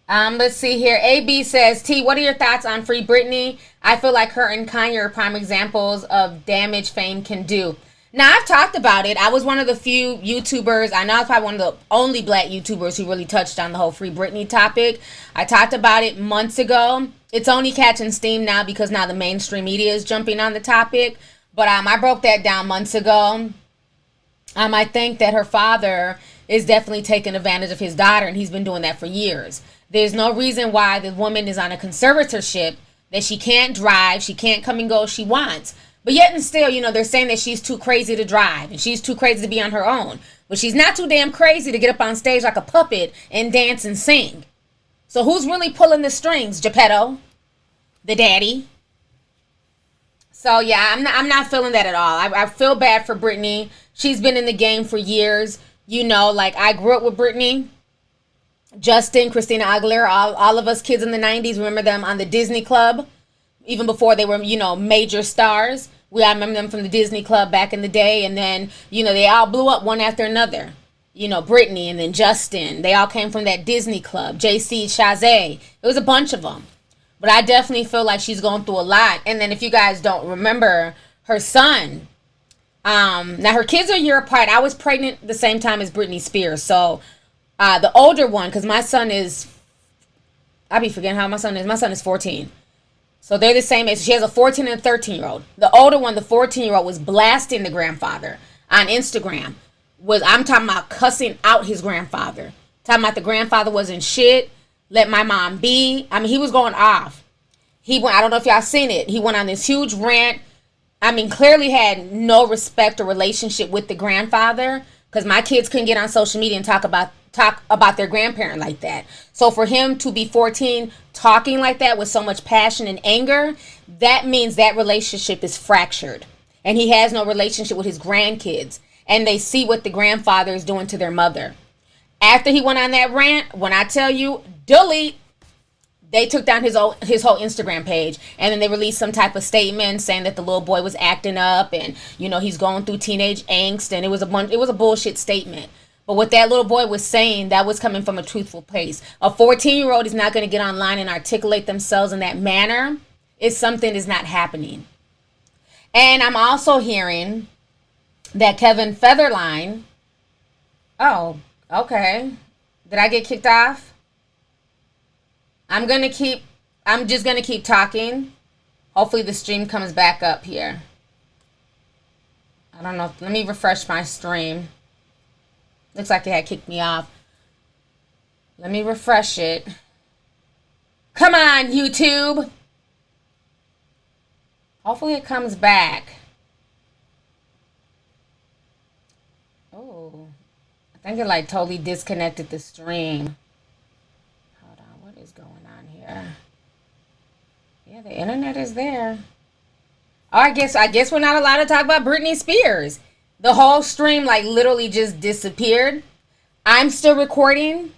Speaker 1: Let's see here. AB says, T, what are your thoughts on Free Britney? I feel like her and Kanye are prime examples of damage fame can do. Now, I've talked about it. I was one of the few YouTubers, I know I was probably one of the only black YouTubers who really touched on the whole Free Britney topic. I talked about it months ago. It's only catching steam now because now the mainstream media is jumping on the topic. But I broke that down months ago. I think that her father is definitely taking advantage of his daughter, and he's been doing that for years. There's no reason why the woman is on a conservatorship, that she can't drive, she can't come and go if she wants. But yet and still, you know, they're saying that she's too crazy to drive and she's too crazy to be on her own. But she's not too damn crazy to get up on stage like a puppet and dance and sing. So who's really pulling the strings? Geppetto, the daddy. So yeah, I'm not feeling that at all. I feel bad for Britney. She's been in the game for years. You know, like I grew up with Britney, Justin, Christina Aguilera, all of us kids in the 90s remember them on the Disney Club. Even before they were, you know, major stars. I remember them from the Disney Club back in the day. And then, you know, they all blew up one after another. You know, Britney and then Justin. They all came from that Disney Club. JC, Chazé. It was a bunch of them. But I definitely feel like she's going through a lot. And then if you guys don't remember, her son. Now, her kids are a year apart. I was pregnant the same time as Britney Spears. So, the older one, because my son is... I be forgetting how my son is. My son is 14. So they're the same age. She has a 14 and a 13-year-old. The older one, the 14-year-old, was blasting the grandfather on Instagram. I'm talking about cussing out his grandfather. Talking about the grandfather wasn't shit. Let my mom be. I mean, he was going off. I don't know if y'all seen it. He went on this huge rant. I mean, clearly had no respect or relationship with the grandfather. Because my kids couldn't get on social media and talk about their grandparent like that. So for him to be 14 talking like that with so much passion and anger, that means that relationship is fractured. And he has no relationship with his grandkids. And they see what the grandfather is doing to their mother. After he went on that rant, when I tell you, delete, they took down his whole Instagram page. And then they released some type of statement saying that the little boy was acting up and, you know, he's going through teenage angst. And it was a bullshit statement. But what that little boy was saying, that was coming from a truthful place. A 14-year-old is not going to get online and articulate themselves in that manner if something is not happening. And I'm also hearing that Kevin Federline... Oh, okay. Did I get kicked off? I'm just going to keep talking. Hopefully the stream comes back up here. I don't know. Let me refresh my stream. Looks like it had kicked me off. Let me refresh it. Come on, YouTube. Hopefully it comes back. Oh, I think it like totally disconnected the stream. Hold on, what is going on here? Yeah, the internet is there. Oh, I guess we're not allowed to talk about Britney Spears. The whole stream like literally just disappeared. I'm still recording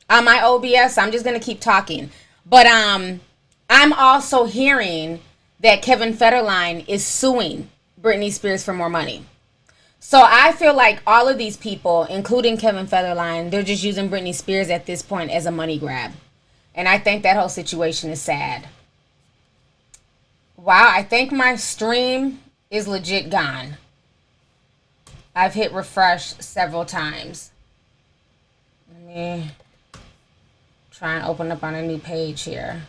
Speaker 1: on my OBS, so I'm just gonna keep talking. But I'm also hearing that Kevin Federline is suing Britney Spears for more money. So I feel like all of these people, including Kevin Federline, they're just using Britney Spears at this point as a money grab. And I think that whole situation is sad. Wow, I think my stream is legit gone. I've hit refresh several times. Let me try and open up on a new page here.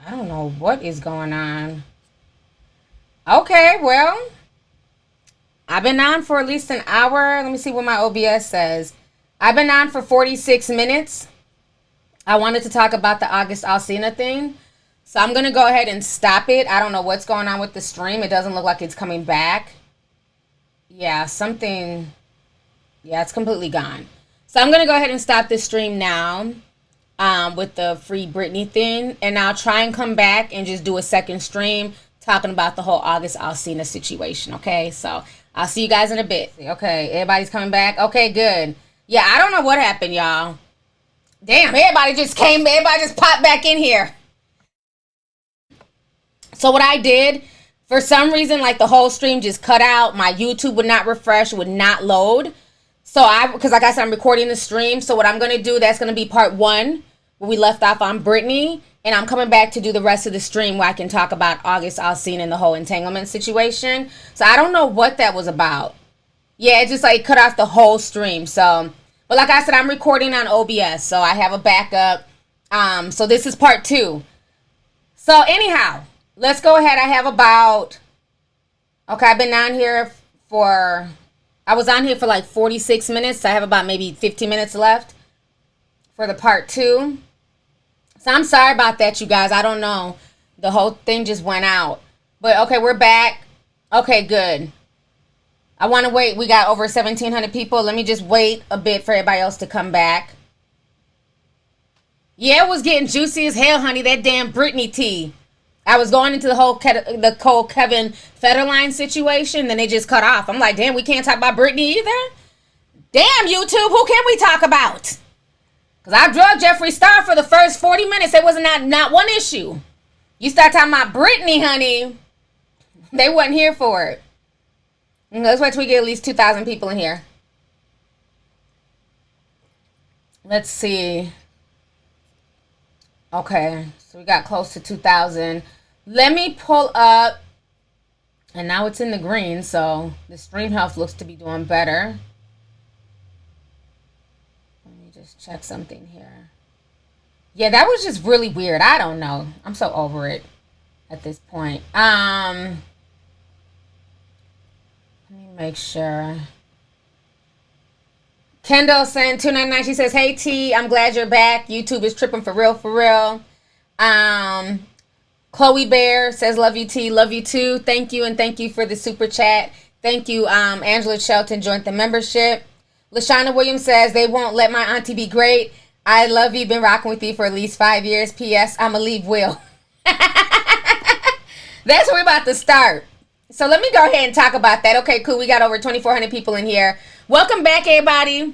Speaker 1: I don't know what is going on. Okay, well, I've been on for at least an hour. Let me see what my OBS says. I've been on for 46 minutes. I wanted to talk about the August Alsina thing. So I'm going to go ahead and stop it. I don't know what's going on with the stream. It doesn't look like it's coming back. Yeah, something. Yeah, it's completely gone. So I'm going to go ahead and stop this stream now with the Free Britney thing. And I'll try and come back and just do a second stream talking about the whole August Alsina situation. Okay, so I'll see you guys in a bit. Okay, everybody's coming back. Okay, good. Yeah, I don't know what happened, y'all. Damn, everybody just popped back in here. So what I did, for some reason, like the whole stream just cut out. My YouTube would not refresh, would not load. So because like I said, I'm recording the stream. So what I'm going to do, that's going to be part 1, where we left off on Britney. And I'm coming back to do the rest of the stream where I can talk about August Alsina and the whole entanglement situation. So I don't know what that was about. Yeah, it just like cut off the whole stream. So, but like I said, I'm recording on OBS. So I have a backup. So this is part 2. So anyhow, let's go ahead. I have about, okay, I've been on here for, I was on here for like 46 minutes. So I have about maybe 15 minutes left for the part 2. So I'm sorry about that, you guys. I don't know. The whole thing just went out. But okay, we're back. Okay, good. I want to wait. We got over 1,700 people. Let me just wait a bit for everybody else to come back. Yeah, it was getting juicy as hell, honey. That damn Britney tea. I was going into the whole Kevin Federline situation, then they just cut off. I'm like, damn, we can't talk about Britney either? Damn, YouTube, who can we talk about? Because I drugged Jeffree Star for the first 40 minutes. There was not one issue. You start talking about Britney, honey. They wasn't here for it. Let's wait till we get at least 2,000 people in here. Let's see. Okay, so we got close to 2,000. Let me pull up. And now it's in the green, so the stream health looks to be doing better. Just check something here. Yeah, that was just really weird. I don't know. I'm so over it at this point. Let me make sure. Kendall saying 299. She says, "Hey T, I'm glad you're back. YouTube is tripping for real, for real." Chloe Bear says, "Love you T, love you too. Thank you, and thank you for the super chat. Thank you." Angela Shelton joined the membership. Lashana Williams says, "They won't let my auntie be great. I love you. Been rocking with you for at least 5 years. P.S. I'ma leave Will." That's where we're about to start. So let me go ahead and talk about that. Okay, cool. We got over 2,400 people in here. Welcome back, everybody.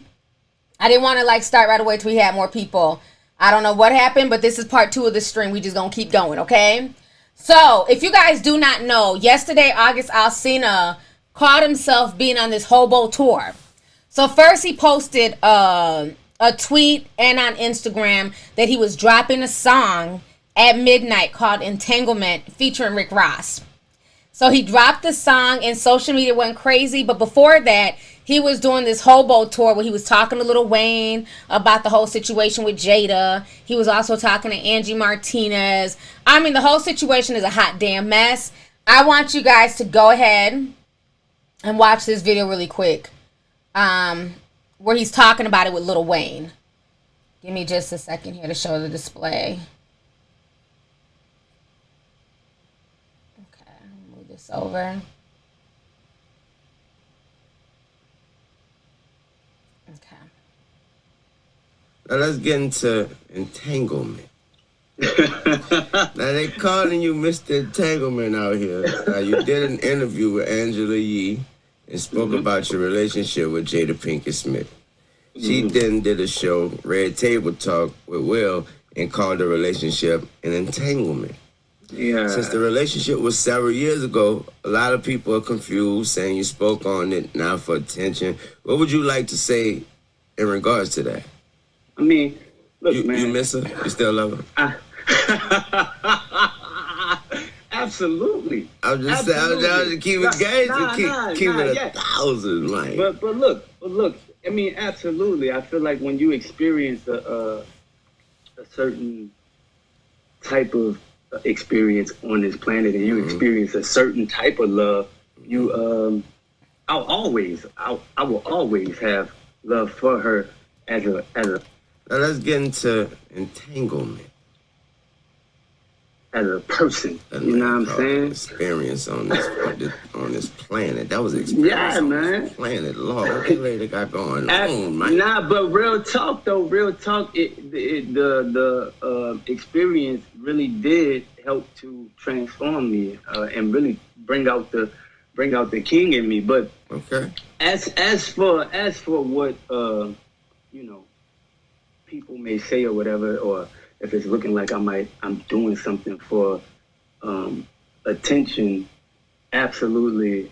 Speaker 1: I didn't want to like start right away till we had more people. I don't know what happened, but this is part 2 of the stream. We just gonna keep going, okay? So if you guys do not know, yesterday August Alsina caught himself being on this hobo tour. So first he posted a tweet and on Instagram that he was dropping a song at midnight called Entanglement featuring Rick Ross. So he dropped the song and social media went crazy. But before that, he was doing this hobo tour where he was talking to Lil Wayne about the whole situation with Jada. He was also talking to Angie Martinez. I mean, the whole situation is a hot damn mess. I want you guys to go ahead and watch this video really quick. where he's talking about it with Lil Wayne. Give me just a second here to show the display. Okay, move this over. Okay.
Speaker 4: Now let's get into entanglement. Now they calling you Mr. Entanglement out here. Now you did an interview with Angela Yee and spoke about your relationship with Jada Pinkett Smith. She then did a show, Red Table Talk, with Will and called the relationship an entanglement.
Speaker 5: Yeah.
Speaker 4: Since the relationship was several years ago, a lot of people are confused, saying you spoke on it now for attention. What would you like to say in regards to that?
Speaker 5: I mean, look,
Speaker 4: you,
Speaker 5: man.
Speaker 4: You miss her? You still love her?
Speaker 5: Absolutely.
Speaker 4: I'm just saying, I'm just keep it gauge, keep it 1,000, like.
Speaker 5: But look. I mean, absolutely. I feel like when you experience a certain type of experience on this planet, and you experience a certain type of love, you I will always have love for her as a.
Speaker 4: Now let's get into entanglement.
Speaker 5: As a person, you know what I'm saying?
Speaker 4: Experience on this planet. That was experience on this planet. Lord, what the lady got going on, man?
Speaker 5: Nah, but real talk though, the experience really did help to transform me and really bring out the king in me. But
Speaker 4: okay,
Speaker 5: as for what you know, people may say or whatever, or if it's looking like I'm doing something for attention, absolutely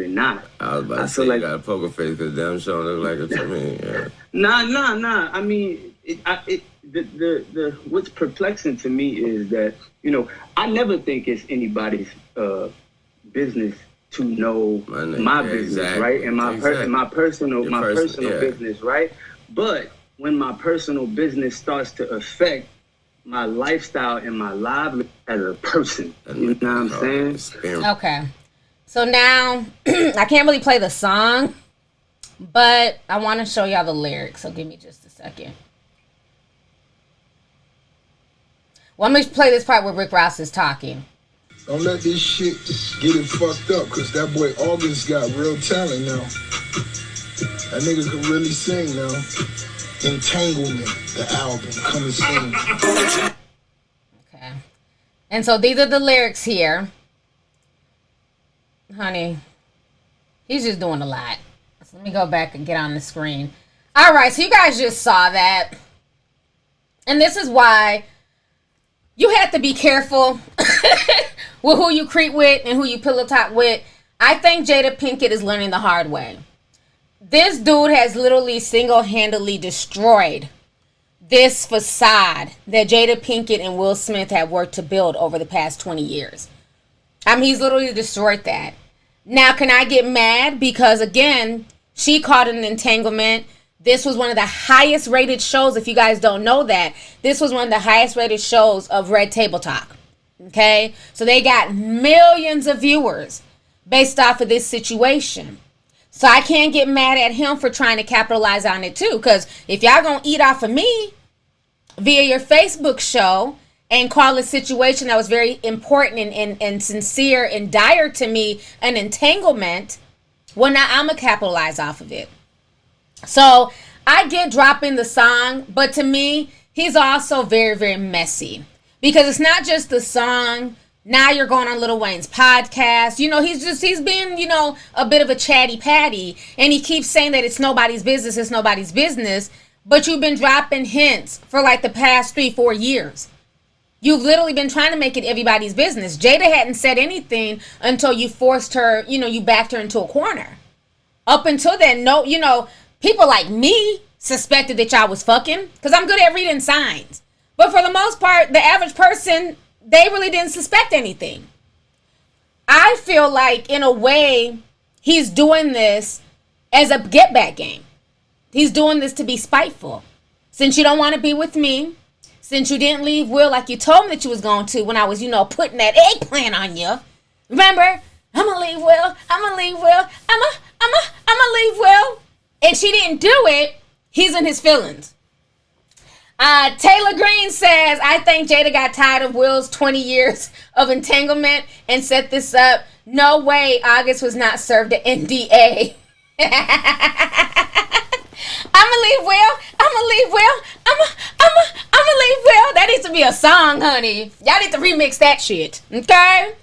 Speaker 5: not.
Speaker 4: I was about to say, like, you got a poker face because damn sure look like it to me. Yeah.
Speaker 5: Nah. I mean, the what's perplexing to me is that, you know, I never think it's anybody's business to know my business, right? And my personal business, right? But when my personal business starts to affect my lifestyle and my livelihood as a person, you know what I'm saying?
Speaker 1: Okay. So now, I can't really play the song, but I want to show y'all the lyrics, so give me just a second. Well, I'm going to play this part where Rick Ross is talking.
Speaker 6: Don't let this shit get it fucked up, because that boy August got real talent now. That nigga can really sing now. Entanglement, the album, coming soon.
Speaker 1: Okay. And so these are the lyrics here. Honey, he's just doing a lot. So let me go back and get on the screen. All right, so you guys just saw that. And this is why you have to be careful with who you creep with and who you pillow talk with. I think Jada Pinkett is learning the hard way. This dude has literally single-handedly destroyed this facade that Jada Pinkett and Will Smith have worked to build over the past 20 years. I mean, he's literally destroyed that. Now, can I get mad? Because, again, she called it an entanglement. This was one of the highest rated shows, if you guys don't know that. This was one of the highest rated shows of Red Table Talk. Okay? So they got millions of viewers based off of this situation. So I can't get mad at him for trying to capitalize on it too. Because if y'all gonna eat off of me via your Facebook show and call a situation that was very important and sincere and dire to me an entanglement, well, now I'm gonna capitalize off of it. So I get dropping the song, but to me, he's also very, very messy. Because it's not just the song. Now you're going on Lil Wayne's podcast. You know, he's being, you know, a bit of a chatty patty. And he keeps saying that it's nobody's business, it's nobody's business. But you've been dropping hints for like the past 3-4 years. You've literally been trying to make it everybody's business. Jada hadn't said anything until you forced her, you know, you backed her into a corner. Up until then, no, you know, people like me suspected that y'all was fucking. Because I'm good at reading signs. But for the most part, the average person, they really didn't suspect anything. I feel like, in a way, he's doing this as a get-back game. He's doing this to be spiteful. Since you don't want to be with me, since you didn't leave Will like you told me that you was going to when I was, you know, putting that eggplant on you. Remember? I'm going to leave Will. I'm going to leave Will. I'm going to leave Will. and she didn't do it, he's in his feelings. Taylor Green says, I think Jada got tired of Will's 20 years of entanglement and set this up. No way August was not served an NDA. I'ma leave Will. I'ma leave Will. I'ma leave Will. That needs to be a song, honey. Y'all need to remix that shit. Okay?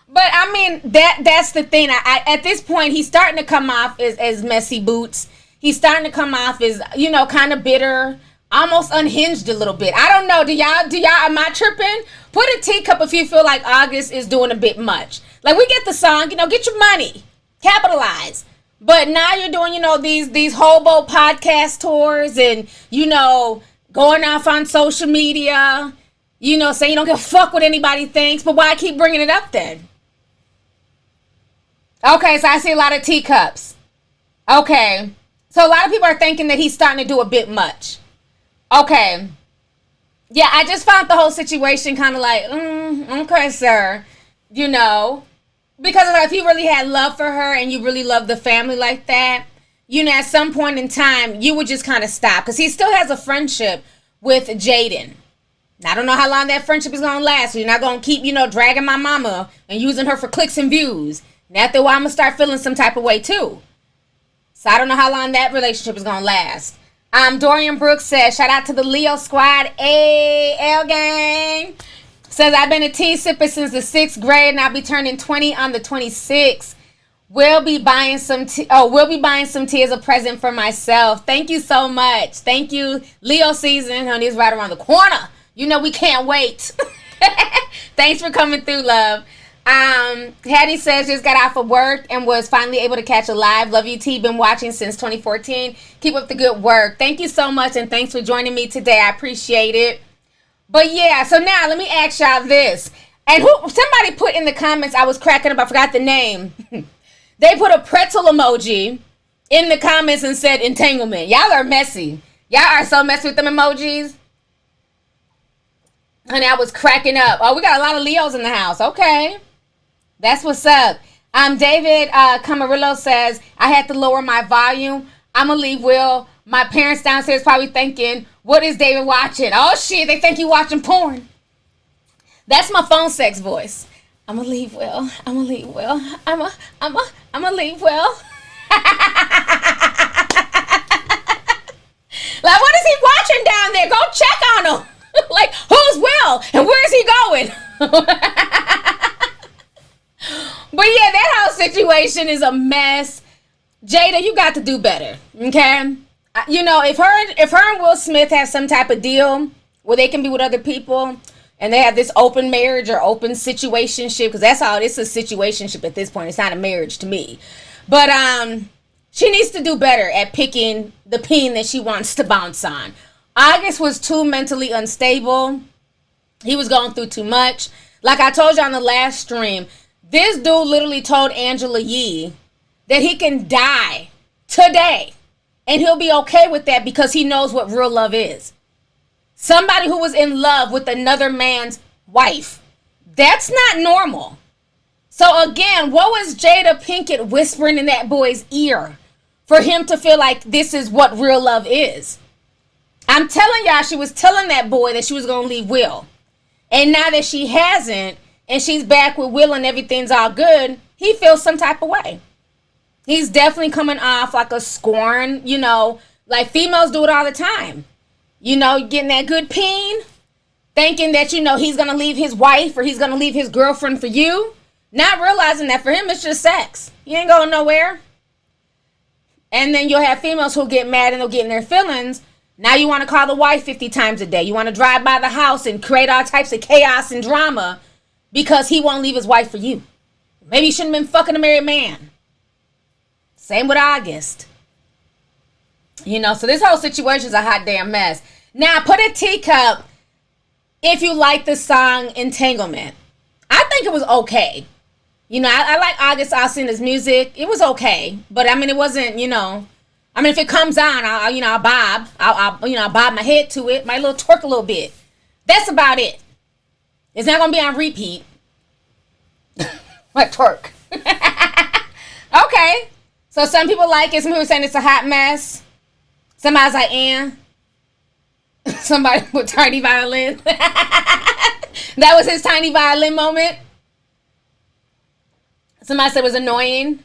Speaker 1: But I mean, that's the thing. I at this point, he's starting to come off as messy boots. He's starting to come off as, you know, kind of bitter, almost unhinged a little bit. I don't know. Do y'all, am I tripping? Put a teacup if you feel like August is doing a bit much. Like, we get the song, you know, get your money. Capitalize. But now you're doing, you know, these hobo podcast tours and, you know, going off on social media, you know, saying you don't give a fuck what anybody thinks. But why keep bringing it up then? Okay, so I see a lot of teacups. Okay. So a lot of people are thinking that he's starting to do a bit much. Okay. Yeah, I just found the whole situation kind of like, okay, sir. You know, because if you really had love for her and you really love the family like that, you know, at some point in time, you would just kind of stop. Because he still has a friendship with Jaden. I don't know how long that friendship is going to last. So you're not going to keep, you know, dragging my mama and using her for clicks and views. And after a while, I'm going to start feeling some type of way, too. So I don't know how long that relationship is going to last. Dorian Brooks says, shout out to the Leo squad. L gang. Says, I've been a tea sipper since the 6th grade and I'll be turning 20 on the 26th. We'll be buying some tea as a present for myself. Thank you so much. Thank you. Leo season, honey, is right around the corner. You know we can't wait. Thanks for coming through, love. Hattie says just got off of work and was finally able to catch a live. Lovelyti, been watching since 2014. Keep up the good work. Thank you so much and thanks for joining me today. I appreciate it. But yeah, so now let me ask y'all this. And somebody put in the comments, I was cracking up, I forgot the name. They put a pretzel emoji in the comments and said entanglement. Y'all are messy. Y'all are so messy with them emojis. And I was cracking up. Oh, we got a lot of Leos in the house. Okay. That's what's up. David Camarillo says, I had to lower my volume. I'm going to leave Will. My parents downstairs probably thinking, what is David watching? Oh, shit, they think you watching porn. That's my phone sex voice. I'm going to leave Will. I'm going to leave Will. I'm going to leave Will. Like, what is he watching down there? Go check on him. Like, who's Will? And where is he going? But yeah, that whole situation is a mess. Jada, you got to do better, okay? You know, if her and Will Smith have some type of deal where they can be with other people and they have this open marriage or open situationship, because that's all, it's a situationship at this point. It's not a marriage to me. But she needs to do better at picking the peen that she wants to bounce on. August was too mentally unstable. He was going through too much. Like I told you on the last stream, this dude literally told Angela Yee that he can die today and he'll be okay with that because he knows what real love is. Somebody who was in love with another man's wife. That's not normal. So again, what was Jada Pinkett whispering in that boy's ear for him to feel like this is what real love is? I'm telling y'all, she was telling that boy that she was going to leave Will. And now that she hasn't, and she's back with Will and everything's all good, he feels some type of way. He's definitely coming off like a scorn, you know, like females do it all the time. You know, getting that good peen, thinking that, you know, he's going to leave his wife or he's going to leave his girlfriend for you. Not realizing that for him, it's just sex. He ain't going nowhere. And then you'll have females who'll get mad and they'll get in their feelings. Now you want to call the wife 50 times a day. You want to drive by the house and create all types of chaos and drama because he won't leave his wife for you. Maybe he shouldn't have been fucking a married man. Same with August. You know, so this whole situation is a hot damn mess. Now, put a teacup if you like the song Entanglement. I think it was okay. You know, I like August Alsina's music. It was okay. But, I mean, it wasn't, you know. I mean, if it comes on, I'll bob. I'll bob my head to it. Might little twerk a little bit. That's about it. It's not going to be on repeat. Like twerk. Okay. So some people like it. Some people saying it's a hot mess. Somebody's like, somebody with tiny violin. That was his tiny violin moment. Somebody said it was annoying.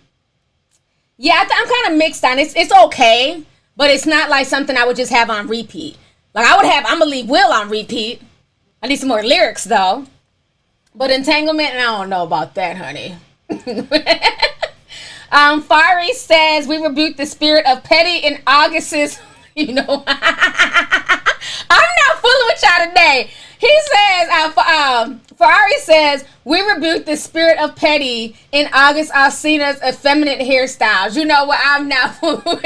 Speaker 1: Yeah, I'm kind of mixed on it. It's okay, but it's not like something I would just have on repeat. Like I would have I'm Gonna Leave Will on repeat. I need some more lyrics though. But Entanglement, I don't know about that, honey. Fari says, we rebuke the spirit of petty in August's, I'm not fooling with y'all today. He says, Ferrari says, we rebuke the spirit of petty in August Alsina's effeminate hairstyles. You know what? I'm not fooling with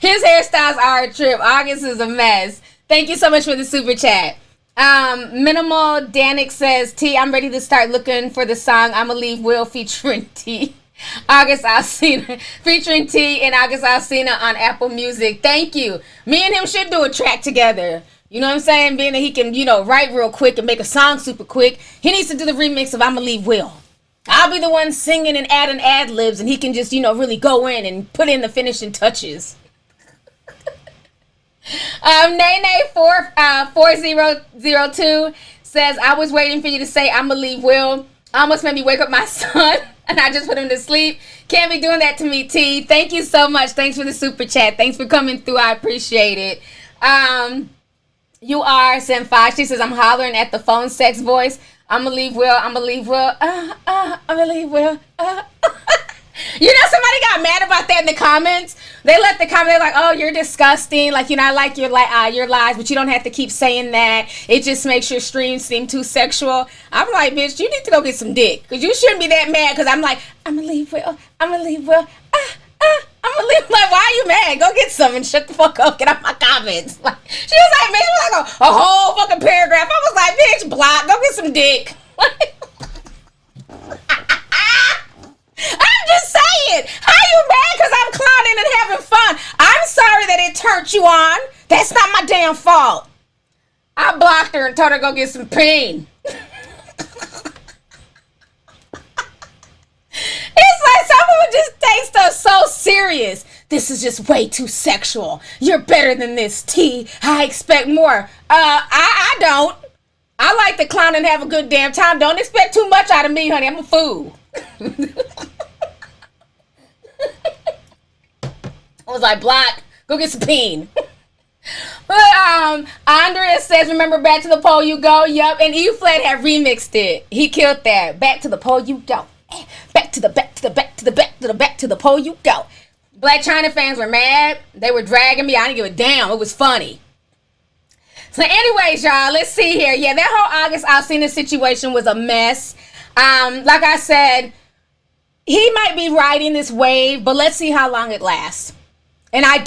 Speaker 1: his hairstyles are a trip. August is a mess. Thank you so much for the super chat. Minimal Danik says, T, I'm ready to start looking for the song I'ma Leave Will featuring T. August Alsina, featuring T and August Alsina on Apple Music. Thank you. Me and him should do a track together. You know what I'm saying? Being that he can, write real quick and make a song super quick. He needs to do the remix of I'ma Leave Will. I'll be the one singing and adding ad-libs, and he can just, really go in and put in the finishing touches. Nene4002 says, I was waiting for you to say I'ma Leave Will. Almost made me wake up my son, and I just put him to sleep. Can't be doing that to me, T. Thank you so much. Thanks for the super chat. Thanks for coming through. I appreciate it. You are Senpai. She says, I'm hollering at the phone sex voice. I'ma leave Will. I'ma leave Will. I'ma leave Will. Somebody got mad about that in the comments. They left the comment, they're like, oh, you're disgusting. Like, I like your lies, but you don't have to keep saying that. It just makes your streams seem too sexual. I'm like, bitch, you need to go get some dick. Because you shouldn't be that mad. Because I'm like, I'm going to leave Will. I'm going to leave Will. I'm going to leave. Like, why are you mad? Go get some and shut the fuck up. Get out my comments. Like, she was like, bitch, it was like a whole fucking paragraph. I was like, bitch, block. Go get some dick. I'm just saying. How you mad because I'm clowning and having fun? I'm sorry that it turned you on. That's not my damn fault. I blocked her and told her to go get some pain. It's like some people just take stuff so serious. This is just way too sexual. You're better than this, T. I expect more. I don't. I like to clown and have a good damn time. Don't expect too much out of me, honey. I'm a fool. I was like, block, go get some peen. But Andrea says, remember Back to the Pole You Go? Yup, and E-Flat had remixed it. He killed that. Back to the pole you go. Back to the pole you go. Black China fans were mad. They were dragging me. I didn't give a damn. It was funny. So anyways, y'all, let's see here. Yeah, that whole August Alsina situation was a mess. Like I said, he might be riding this wave, but let's see how long it lasts. And I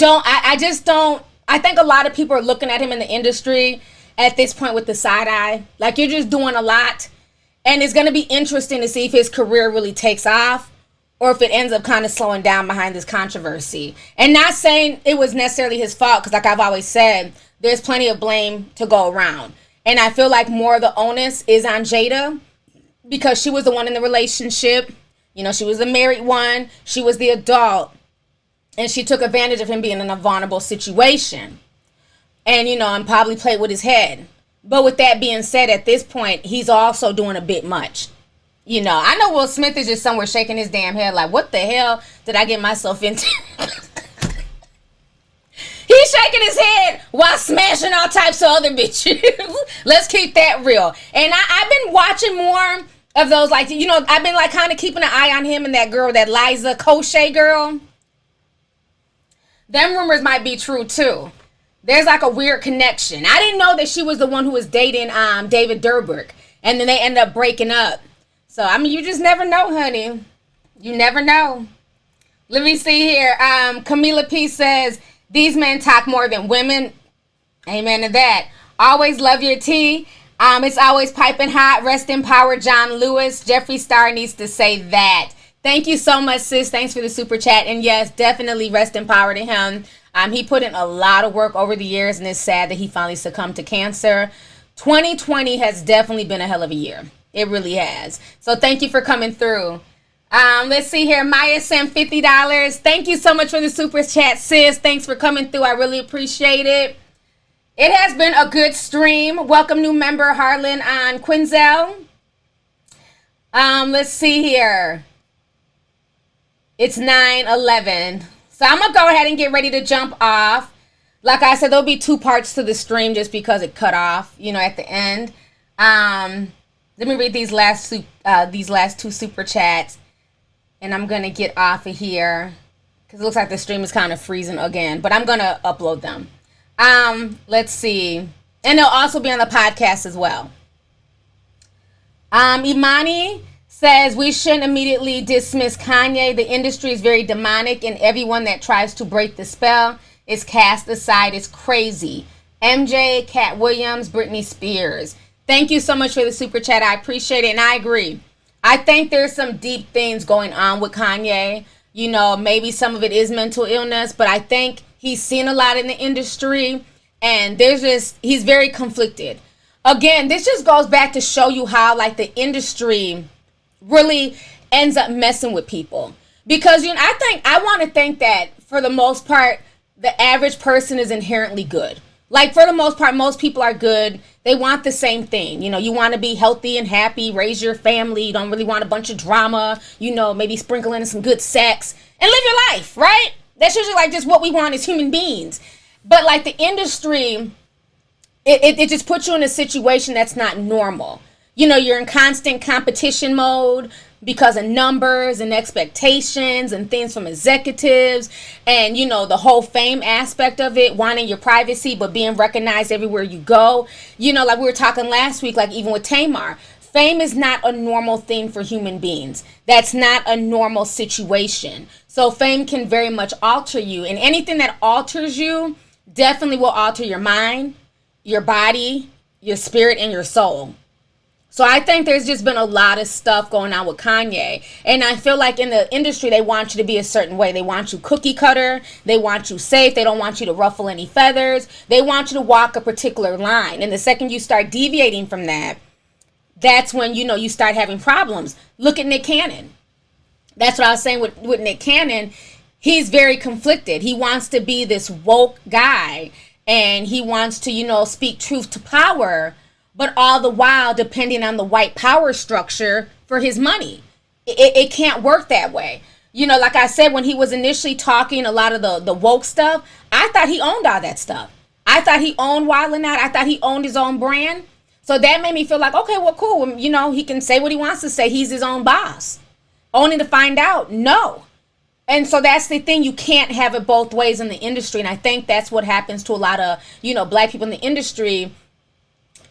Speaker 1: think a lot of people are looking at him in the industry at this point with the side eye. Like, you're just doing a lot. And it's going to be interesting to see if his career really takes off or if it ends up kind of slowing down behind this controversy. And not saying it was necessarily his fault, because like I've always said, there's plenty of blame to go around. And I feel like more of the onus is on Jada, because she was the one in the relationship. She was the married one. She was the adult. And she took advantage of him being in a vulnerable situation. And, and probably played with his head. But with that being said, at this point, he's also doing a bit much. I know Will Smith is just somewhere shaking his damn head like, what the hell did I get myself into? He's shaking his head while smashing all types of other bitches. Let's keep that real. And I've been watching more of those, like, I've been like kind of keeping an eye on him and that girl, that Liza Koshy girl. Them rumors might be true too. There's like a weird connection. I didn't know that she was the one who was dating David Durberg, and then they ended up breaking up. So you just never know, honey. You never know. Let me see here. Camila P says, these men talk more than women. Amen to that. Always love your tea. It's always piping hot. Rest in power, John Lewis. Jeffree Star needs to say that. Thank you so much, sis. Thanks for the super chat. And yes, definitely rest in power to him. He put in a lot of work over the years, and it's sad that he finally succumbed to cancer. 2020 has definitely been a hell of a year. It really has. So thank you for coming through. Let's see here. Maya sent $50. Thank you so much for the super chat, sis. Thanks for coming through. I really appreciate it. It has been a good stream. Welcome new member Harlan on Quinzel. Let's see here. It's 9:11. So I'm going to go ahead and get ready to jump off. Like I said, there'll be 2 parts to the stream just because it cut off, at the end. Let me read these last 2 super chats. And I'm going to get off of here because it looks like the stream is kind of freezing again. But I'm going to upload them. Let's see. And they'll also be on the podcast as well. Imani says we shouldn't immediately dismiss Kanye. The industry is very demonic and everyone that tries to break the spell is cast aside. It's crazy. MJ, Cat Williams, Britney Spears. Thank you so much for the super chat. I appreciate it and I agree. I think there's some deep things going on with Kanye. Maybe some of it is mental illness, but I think he's seen a lot in the industry and he's very conflicted. Again, this just goes back to show you how the industry really ends up messing with people. Because, I want to think that for the most part, the average person is inherently good. For the most part, most people are good. They want the same thing. You want to be healthy and happy, raise your family. You don't really want a bunch of drama, maybe sprinkle in some good sex and live your life, right? That's usually just what we want as human beings. But the industry, it just puts you in a situation that's not normal. You're in constant competition mode because of numbers and expectations and things from executives and, the whole fame aspect of it, wanting your privacy but being recognized everywhere you go. Like we were talking last week, even with Tamar, fame is not a normal thing for human beings. That's not a normal situation. So fame can very much alter you, and anything that alters you definitely will alter your mind, your body, your spirit, and your soul. So I think there's just been a lot of stuff going on with Kanye. And I feel like in the industry, they want you to be a certain way. They want you cookie cutter. They want you safe. They don't want you to ruffle any feathers. They want you to walk a particular line. And the second you start deviating from that, that's when, you start having problems. Look at Nick Cannon. That's what I was saying with Nick Cannon. He's very conflicted. He wants to be this woke guy. And he wants to, speak truth to power. But all the while depending on the white power structure for his money. It can't work that way. Like I said, when he was initially talking a lot of the woke stuff, I thought he owned all that stuff. I thought he owned Wild 'N Out. I thought he owned his own brand. So that made me feel like, okay, well, cool. He can say what he wants to say. He's his own boss. Only to find out, no. And so that's the thing. You can't have it both ways in the industry. And I think that's what happens to a lot of, black people in the industry.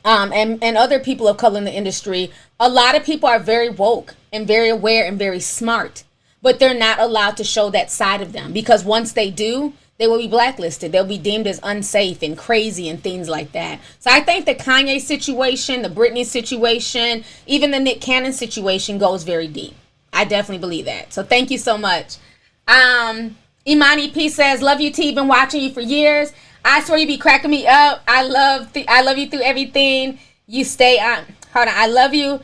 Speaker 1: And other people of color in the industry. A lot of people are very woke and very aware and very smart, but they're not allowed to show that side of them because once they do, they will be blacklisted. They'll be deemed as unsafe and crazy and things like that. So I think the Kanye situation, the Britney situation, even the Nick Cannon situation goes very deep. I definitely believe that. So thank you so much. Imani P says, love you T, been watching you for years. I swear you be cracking me up. I love you through everything you stay on. Hold on. I love you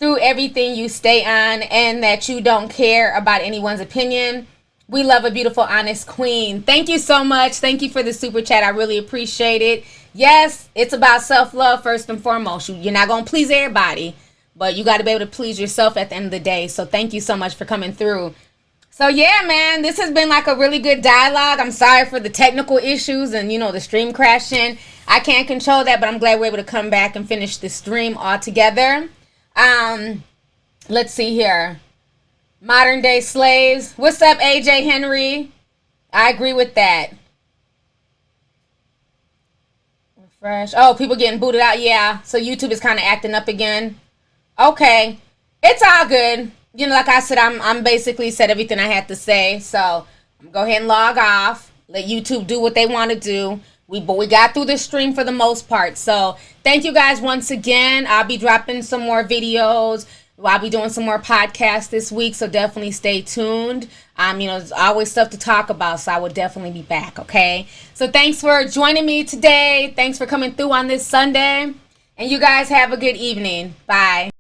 Speaker 1: through everything you stay on and that you don't care about anyone's opinion. We love a beautiful, honest queen. Thank you so much. Thank you for the super chat. I really appreciate it. Yes, it's about self-love first and foremost. You're not going to please everybody, but you got to be able to please yourself at the end of the day. So thank you so much for coming through. So yeah, man, this has been a really good dialogue. I'm sorry for the technical issues and, the stream crashing. I can't control that, but I'm glad we're able to come back and finish the stream all together. Let's see here. Modern day slaves. What's up, AJ Henry? I agree with that. Refresh. Oh, people getting booted out. Yeah. So YouTube is kind of acting up again. Okay. It's all good. Like I said, I'm basically said everything I had to say. So I'm gonna go ahead and log off. Let YouTube do what they want to do. But we got through the stream for the most part. So thank you guys once again. I'll be dropping some more videos. I'll be doing some more podcasts this week. So definitely stay tuned. There's always stuff to talk about. So I will definitely be back. Okay. So thanks for joining me today. Thanks for coming through on this Sunday. And you guys have a good evening. Bye.